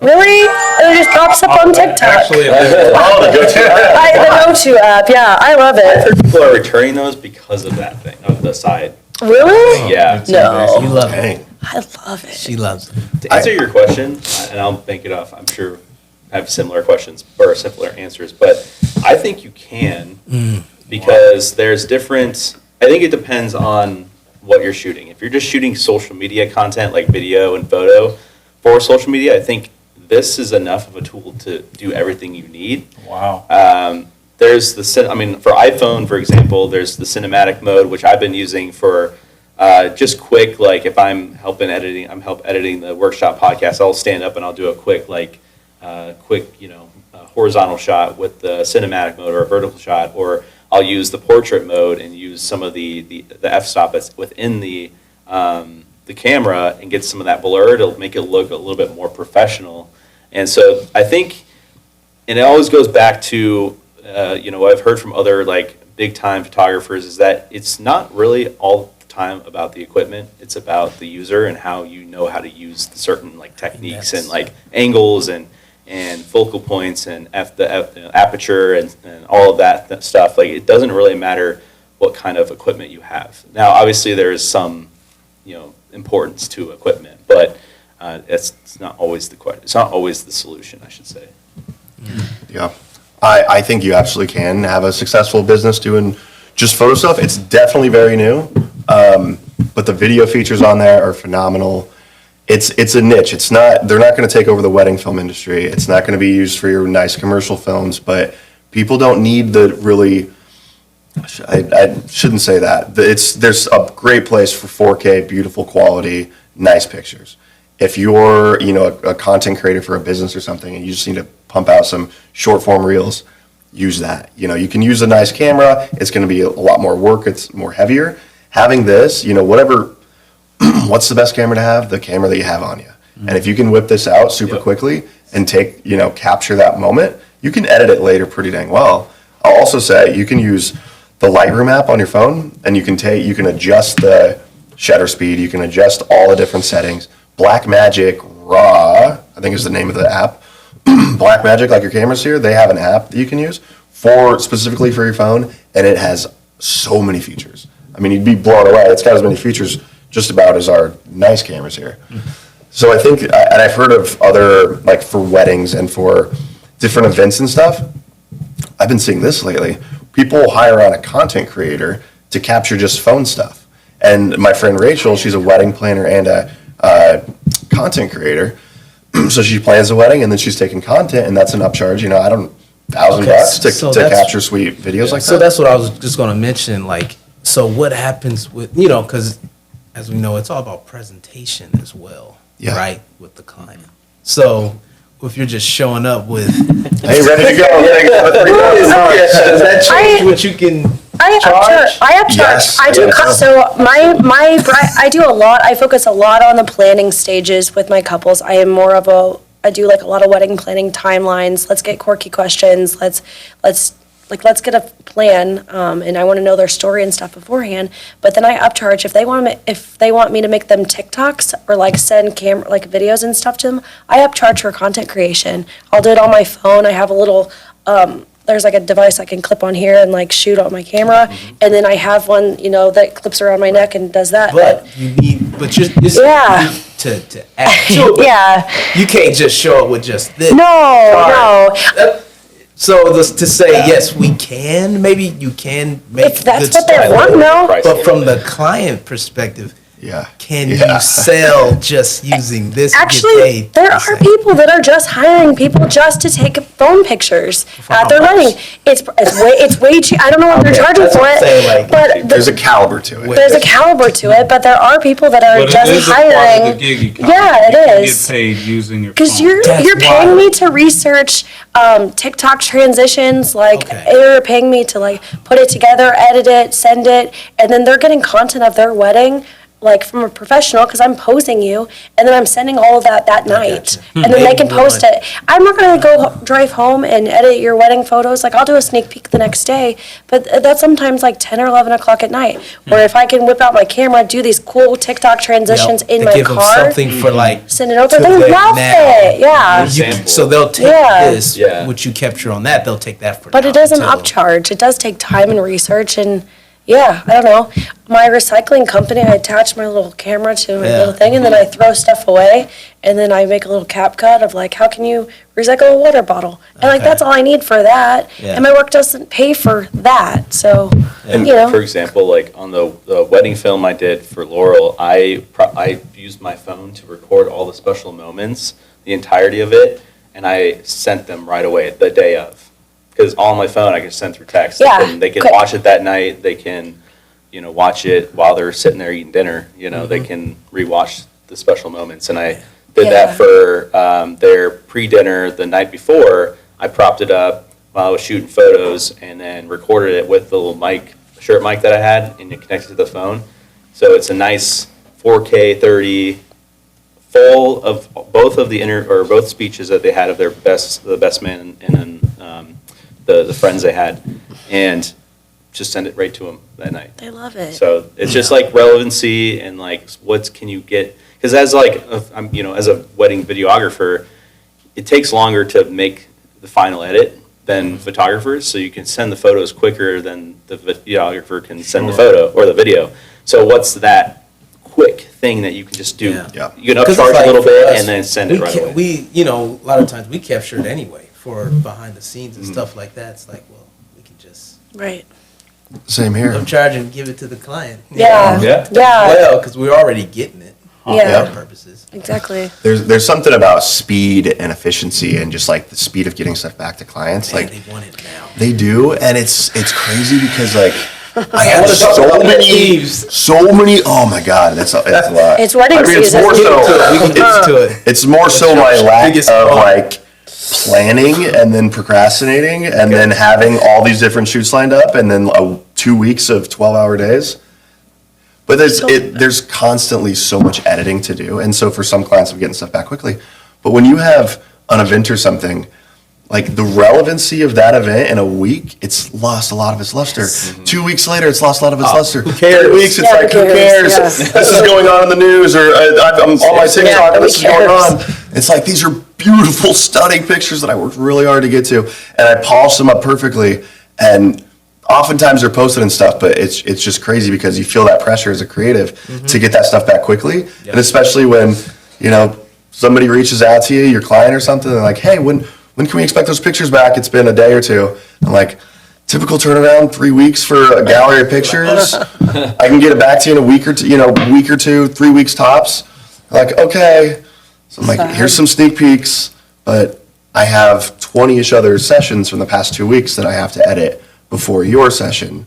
really, it just pops up on TikTok. Actually, Oh, the go-to app. The go-to app. Yeah, I love I've it. heard people are returning those because of that thing, of the side. Really? Yeah. No. You love it. Dang. I love it. She loves it. To answer your question, and I'll bank it off, I'm sure I have similar questions or similar answers, but I think you can because there's different, I think it depends on what you're shooting. If you're just shooting social media content like video and photo for social media, I think this is enough of a tool to do everything you need. wow. There's for iPhone, for example, there's the cinematic mode, which I've been using for just quick, like if I'm help editing the workshop podcast, I'll stand up and I'll do a quick, horizontal shot with the cinematic mode or a vertical shot, or I'll use the portrait mode and use some of the f-stop that's within the camera and get some of that blur. It'll make it look a little bit more professional. And so I think, and it always goes back to, what I've heard from other big time photographers is that it's not really all the time about the equipment. It's about the user and how you know how to use certain techniques and angles and focal points and the aperture and all of that stuff. It doesn't really matter what kind of equipment you have. Now, obviously, there is some, importance to equipment, but it's not always the question. It's not always the solution, I should say. Yeah. I think you absolutely can have a successful business doing just photo stuff. It's definitely very new, but the video features on there are phenomenal. It's a niche. They're not going to take over the wedding film industry. It's not going to be used for your nice commercial films, but people don't need the really, I shouldn't say that. There's a great place for 4K, beautiful quality, nice pictures. If you're, a content creator for a business or something and you just need to pump out some short form reels, use that. You can use a nice camera. It's going to be a lot more work. It's more heavier. Having this, what's the best camera to have? The camera that you have on you. And if you can whip this out super quickly and capture that moment, you can edit it later pretty dang well. I'll also say you can use the Lightroom app on your phone and you can adjust the shutter speed. You can adjust all the different settings. Blackmagic Raw, I think is the name of the app. Blackmagic, like your cameras here, they have an app that you can use specifically for your phone, and it has so many features. I mean, you'd be blown away. It's got as many features just about as our nice cameras here. So I think, and I've heard of other, for weddings and for different events and stuff, I've been seeing this lately. People hire on a content creator to capture just phone stuff. And my friend Rachel, she's a wedding planner and a content creator. So she plans a wedding and then she's taking content, and that's an upcharge, $1,000 to capture sweet videos like that. So that's what I was just going to mention. So what happens with, because as we know, it's all about presentation as well, right, with the client. So if you're just showing up with, Hey, ready to go. does that change what you can I charge? upcharge. Yes, I do. yes. So I do a lot. I focus a lot on the planning stages with my couples. I do a lot of wedding planning timelines. Let's get quirky questions. Let's get a plan. And I want to know their story and stuff beforehand. But then I upcharge if they want me to make them TikToks or send videos and stuff to them. I upcharge for content creation. I'll do it on my phone. I have a little there's like a device I can clip on here and like shoot on my camera, and then I have one, you know, that clips around my neck and does that. But you need, but you're Yeah. to add to it. Yeah. You can't just show it with just this. No. So to say yes, we can. Maybe you can make. If that's good what they're stuff. wanting, though. But from the client perspective, Yeah. can Yeah. you sell just using this? and get Actually, paid there the are same? people that are just hiring people just to take phone pictures at their wedding. It's way too. I don't know what they're Okay, charging that's for what I'm it, saying, like, but There's a caliber to it. there's a caliber to it. But there are people that are But it just is a part of hiring. the gig economy. Yeah, You it can is. get paid using your Because phone. you're That's paying why. me to research TikTok transitions, like Okay. you're paying me to like put it together, edit it, send it, and then they're getting content of their wedding, like from a professional, because I'm posing you, and then I'm sending all of that night, and then they can post it. I'm not gonna go drive home and edit your wedding photos. Like I'll do a sneak peek the next day, but that's sometimes like 10 or 11 o'clock at night. Or if I can whip out my camera, do these cool TikTok transitions Yeah, in to my give them car, something for like. send it over. to They live love now. it. Yeah. Example. So they'll take Yeah. this, Yeah. what you capture on that, they'll take that for But now it doesn't until- upcharge. It does take time and research, and yeah, I don't know. My recycling company, I attach my little camera to my Yeah. little thing, and then I throw stuff away, and then I make a little cap cut of like, how can you recycle a water bottle? And like, Okay. that's all I need for that. Yeah. And my work doesn't pay for that, so, And you know. for example, like on the wedding film I did for Laurel, I used my phone to record all the special moments, the entirety of it, and I sent them right away the day of. Because all on my phone, I can send through text. Yeah, They can quick. watch it that night. They can, you know, watch it while they're sitting there eating dinner. You know, they can rewatch the special moments. And I did Yeah. that for their pre-dinner the night before. I propped it up while I was shooting photos and then recorded it with the little mic, shirt mic that I had, and it connected to the phone. So it's a nice 4K 30 full of both of the both speeches that they had of the best man and then the friends they had, and just send it right to them that night. They love it. So it's just like relevancy and like what can you get, because as like I'm, you know, as a wedding videographer, it takes longer to make the final edit than photographers, so you can send the photos quicker than the videographer can send the photo or the video. So what's that quick thing that you can just do? Yeah. Yeah. You can 'Cause it's upcharge like a little for bit us, and then send it right away. We, you know, a lot of times we capture it anyway for behind the scenes and Mm-hmm. stuff like that. It's like, well, we can just Right. Same here. upcharge and give it to the client. Yeah. Yeah. Yeah. Well, because we're already getting it. Yeah. For our purposes. Exactly. There's something about speed and efficiency and just like the speed of getting stuff back to clients. Man, Like they want it now. they do, and it's crazy because like I have wanna talk so about the many, thieves. Oh my god, it's a lot. It's wedding I mean, it's season. more Get so. into it. We can get into it. It's more so my lack Biggest of problem. like planning and then procrastinating and then having all these different shoots lined up and then 2 weeks of 12-hour days. But there's constantly so much editing to do, and so for some clients, I'm getting stuff back quickly. But when you have an event or something, like the relevancy of that event in a week, it's lost a lot of its luster. 2 weeks later, it's lost a lot of its luster. who cares? 3 weeks, it's Yeah, like, who who cares? cares? Yeah. This is going on in the news, or I'm on my TikTok, Yeah, and who this is going cares? on. It's like, these are beautiful, stunning pictures that I worked really hard to get to, and I polished them up perfectly, and oftentimes they're posted and stuff, but it's just crazy because you feel that pressure as a creative to get that stuff back quickly, and especially when, you know, somebody reaches out to you, your client or something, and they're like, hey, when can we expect those pictures back? It's been a day or two. I'm like, typical turnaround, 3 weeks for a gallery of pictures. I can get it back to you in a week or two, week or two, 3 weeks tops. Like, okay. So I'm like, here's some sneak peeks, but I have 20-ish other sessions from the past 2 weeks that I have to edit before your session.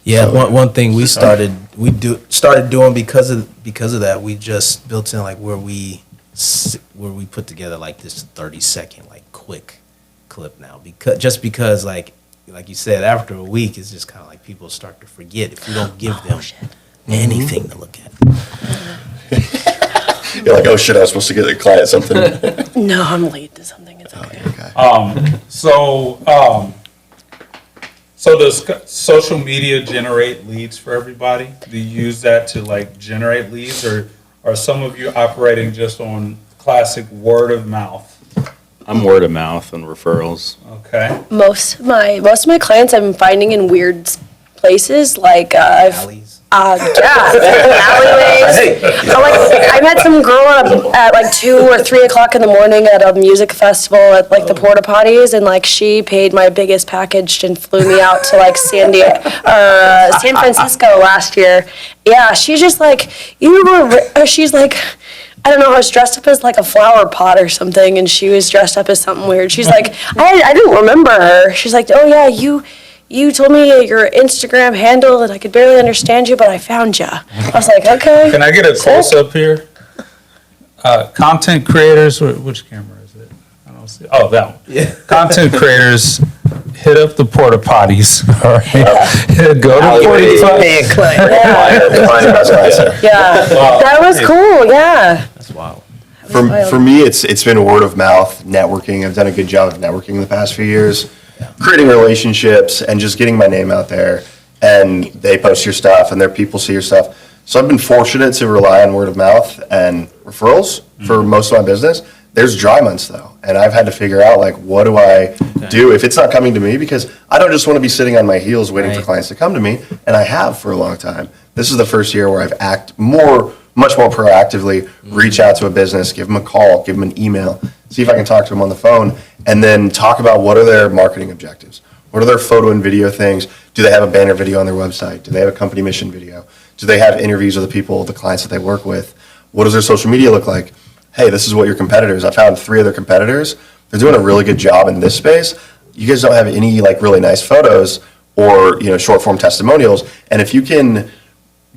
Yeah, one thing we started doing because of that, we just built in like where we put together like this 30-second like quick clip now, because like you said, after a week it's just kind of like people start to forget if we don't give them anything to look at. You're like, oh shit, I was supposed to get the client something. No, I'm late to something. It's okay. Okay. So does social media generate leads for everybody? Do you use that to like generate leads, or are some of you operating just on classic word of mouth? I'm word of mouth and referrals. Okay. Most of my clients I'm finding in weird places, like Alleys. alleyways. So, like, I met some girl at like 2 or 3 o'clock in the morning at a music festival at like the porta potties, and like she paid my biggest package and flew me out to like San Francisco last year. Yeah, she's just like, she's like, I don't know, I was dressed up as like a flower pot or something, and she was dressed up as something weird. She's like, I didn't remember her. She's like, oh yeah, you told me your Instagram handle and I could barely understand you, but I found you. I was like, okay. Can I get a close up here? Content creators, which camera is it? I don't see. Oh, that one. Yeah. Content creators, hit up the porta potties. All right. Go to porta potties. Yeah, that was cool, yeah. That's wild. For me, it's been word of mouth, networking. I've done a good job of networking the past few years, creating relationships and just getting my name out there. And they post your stuff and their people see your stuff. So I've been fortunate to rely on word of mouth and referrals for most of my business. There's dry months though, and I've had to figure out like, what do I do if it's not coming to me? Because I don't just want to be sitting on my heels waiting for clients to come to me, and I have for a long time. This is the first year where I've much more proactively reach out to a business, give them a call, give them an email, see if I can talk to them on the phone, and then talk about what are their marketing objectives. What are their photo and video things? Do they have a banner video on their website? Do they have a company mission video? Do they have interviews with the people, the clients that they work with? What does their social media look like? Hey, this is what your competitors, I found 3 other competitors. They're doing a really good job in this space. You guys don't have any like really nice photos or, short form testimonials. And if you can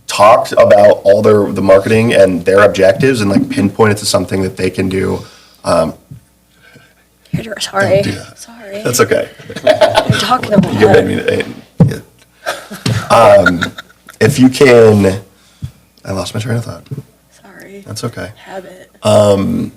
talk about all the marketing and their objectives and like pinpoint it to something that they can do. Sorry. Don't do that. Sorry. That's okay. You're talking about You made me if you can, I lost my train of thought. Sorry. That's okay. Habit. What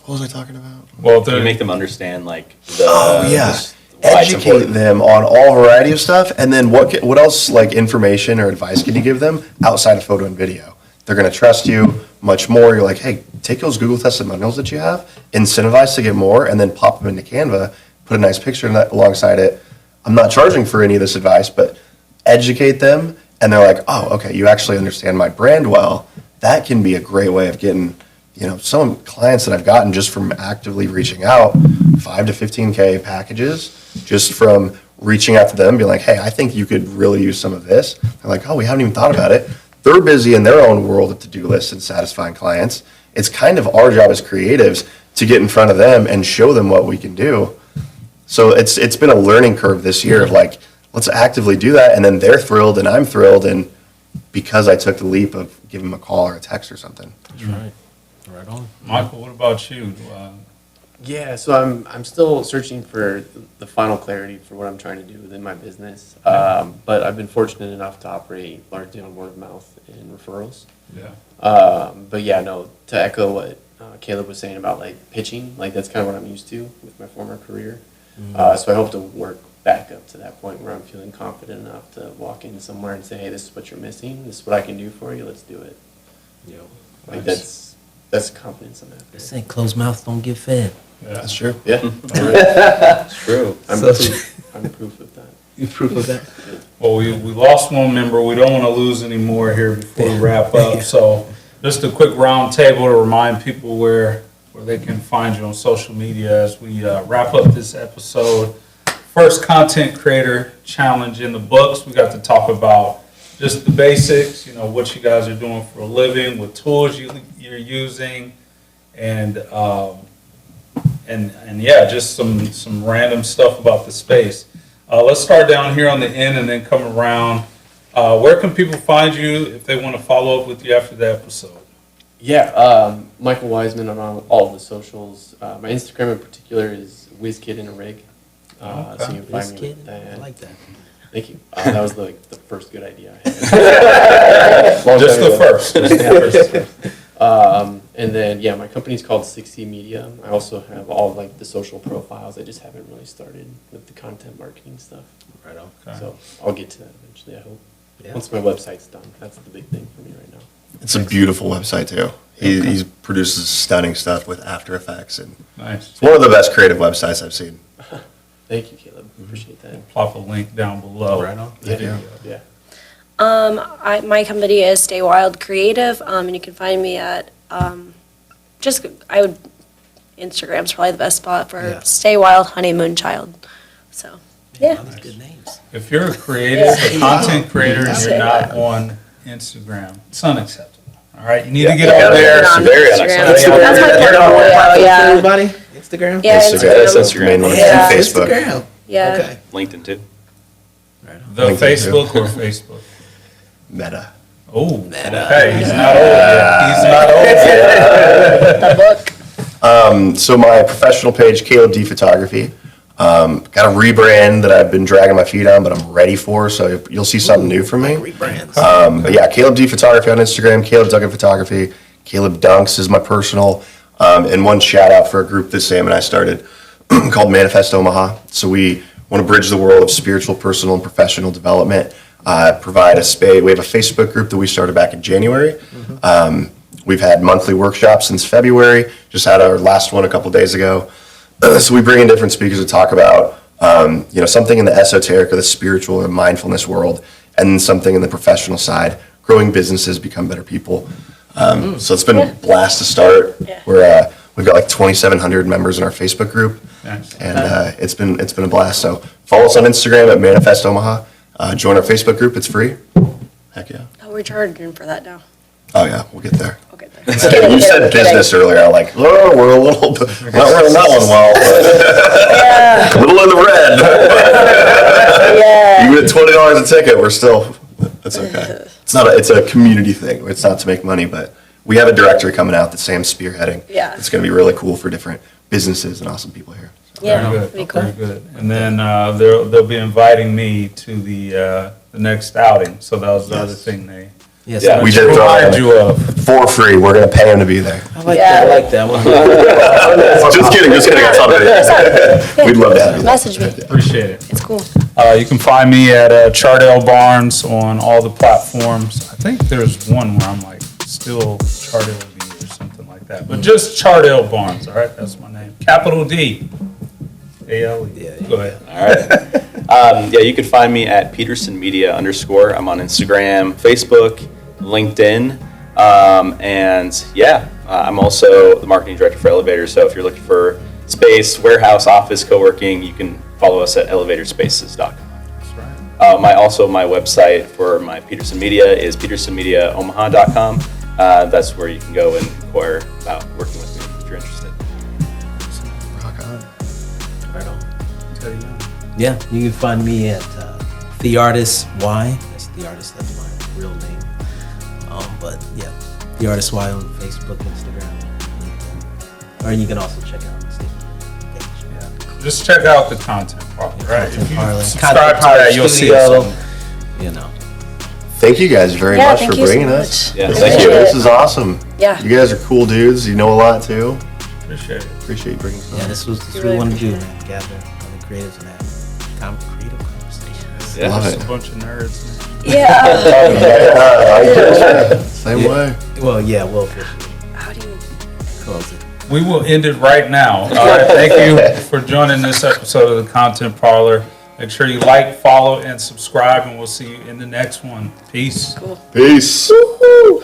was I talking about? Well, You make them understand like the why it's Educate important. them on all variety of stuff, and then what else like information or advice can you give them outside of photo and video? They're going to trust you much more. You're like, hey, take those Google testimonials that you have, incentivize to get more, and then pop them into Canva, put a nice picture alongside it. I'm not charging for any of this advice, but educate them, and they're like, oh, okay, you actually understand my brand well. That can be a great way of getting, some clients that I've gotten just from actively reaching out, 5 to 15K packages, just from reaching out to them, being like, hey, I think you could really use some of this. They're like, oh, we haven't even thought about it. They're busy in their own world of to-do lists and satisfying clients. It's kind of our job as creatives to get in front of them and show them what we can do. So it's been a learning curve this year of like, let's actively do that, and then they're thrilled and I'm thrilled, and because I took the leap of giving them a call or a text or something. That's right. Right on. Michael, what about you? Yeah, so I'm still searching for the final clarity for what I'm trying to do within my business. But I've been fortunate enough to operate largely on word of mouth and referrals. Yeah. But yeah, no, to echo what Caleb was saying about like pitching, like that's kind of what I'm used to with my former career. So I hope to work back up to that point where I'm feeling confident enough to walk in somewhere and say, hey, this is what you're missing. This is what I can do for you. Let's do it. Like Nice. that's the confidence I'm after. This ain't closed mouth, don't get fed. That's true. Yeah, It's true. I'm proof of that. You proof of that? Well, we lost one member. We don't want to lose any more here before we wrap up. So just a quick round table to remind people where they can find you on social media as we wrap up this episode. First content creator challenge in the books. We got to talk about just the basics, what you guys are doing for a living, what tools you're using, and yeah, just some random stuff about the space. Let's start down here on the end and then come around. Where can people find you if they want to follow up with you after the episode? Yeah, Michael Wiseman on all of the socials. My Instagram in particular is WizKid in a Rig. So you can find me with that. I like that. Thank you. That was the first good idea I had. Just the first. And then, yeah, my company's called 60 Media. I also have all like the social profiles. I just haven't really started with the content marketing stuff. Right on. Okay. So I'll get to that eventually, I hope. Yeah. Once my website's done. That's the big thing for me right now. It's a beautiful website too. He produces stunning stuff with After Effects, and Nice. it's one of the best creative websites I've seen. Thank you, Caleb. Appreciate that. Plop a link down below. Right on. Yeah. My company is Stay Wild Creative, and you can find me at Instagram's probably the best spot for Yeah. Stay Wild Honeymoon Child. So yeah, All these good names. If you're a creative, a content creator, and you're not on Instagram, it's unacceptable. All right, you need to get Yeah, out there. it's very unacceptable. That's my portfolio. Yeah, Everybody, Instagram. yeah, That's Instagram. the main one. Yeah. And Facebook. Instagram. Yeah. Okay. LinkedIn too. The LinkedIn, too. Facebook or Facebook? Meta. Oh, okay, he's not old yet. He's not old yet. The book. So my professional page, Caleb D Photography. Got a rebrand that I've been dragging my feet on, but I'm ready for. So you'll see something new from me. Rebrands. But yeah, Caleb D Photography on Instagram, Caleb Duncan Photography, Caleb Dunks is my personal. And one shout out for a group that Sam and I started called Manifest Omaha. So we want to bridge the world of spiritual, personal, and professional development. Provide a space. We have a Facebook group that we started back in January. We've had monthly workshops since February. Just had our last one a couple days ago. So we bring in different speakers to talk about, something in the esoteric or the spiritual or mindfulness world, and then something in the professional side, growing businesses, become better people. So it's been a blast to start. Yeah. We've got like 2,700 members in our Facebook group, Nice. and it's been a blast. So follow us on Instagram at Manifest Omaha. Join our Facebook group; it's free. Heck yeah! Oh, we're charging for that now. Oh yeah, we'll get there. We'll get there. You said business earlier. I'm like, oh, we're a little not running that one well, but a little in the red. Yeah. Even at $20 a ticket, we're still. It's okay. It's a community thing. It's not to make money, but we have a directory coming out that Sam's spearheading. Yeah. It's going to be really cool for different businesses and awesome people here. Yeah, Very good, pretty cool. very good. And then they'll be inviting me to the next outing. So that was the other thing they Yes, Yeah, we did throw remind in you of. for free. We're going to pay him to be there. I like that. I like that one. Just kidding. I thought of it. We'd love to have you. Message me. Appreciate it. It's cool. You can find me at Chardell Barnes on all the platforms. I think there's one where I'm like still Chardell D or something like that. But just Chardell Barnes, all right? That's my name. Capital D. A-L-E. Yeah. Go ahead. All right. You can find me at Peterson Media _. I'm on Instagram, Facebook, LinkedIn, I'm also the marketing director for Elevator. So if you're looking for space, warehouse, office, co-working, you can follow us at elevatorspaces.com. That's right. My website for my Peterson Media is petersonmediaomaha.com. That's where you can go and inquire about working with me if you're interested. Rock on. Right on. Tell you. Yeah, you can find me at The Artist Y. That's The Artist. That's my real name. But yeah, The Artist Y on Facebook, Instagram, LinkedIn. Or you can also check out the Steve page. Yeah. Just check out the content part, right? If Content you Parlor. subscribe Content to Parlor that, you'll see Studio. it. You know. Thank you guys very Yeah, much thank for you so bringing much. us. Yeah, This thank is- you. This is awesome. Yeah. You guys are cool dudes. You know a lot too. Appreciate it. Appreciate you bringing us Yeah, on. this was what really we wanted to do, appreciate man. Gather other creatives and have creative conversations. Yeah. Love Just it. a bunch of nerds, man. Yeah. Same Yeah. way. Well, yeah, we'll officially How do you? close it. We will end it right now. All right. Thank you for joining this episode of the Content Parlor. Make sure you like, follow, and subscribe, and we'll see you in the next one. Peace. Peace. Woohoo!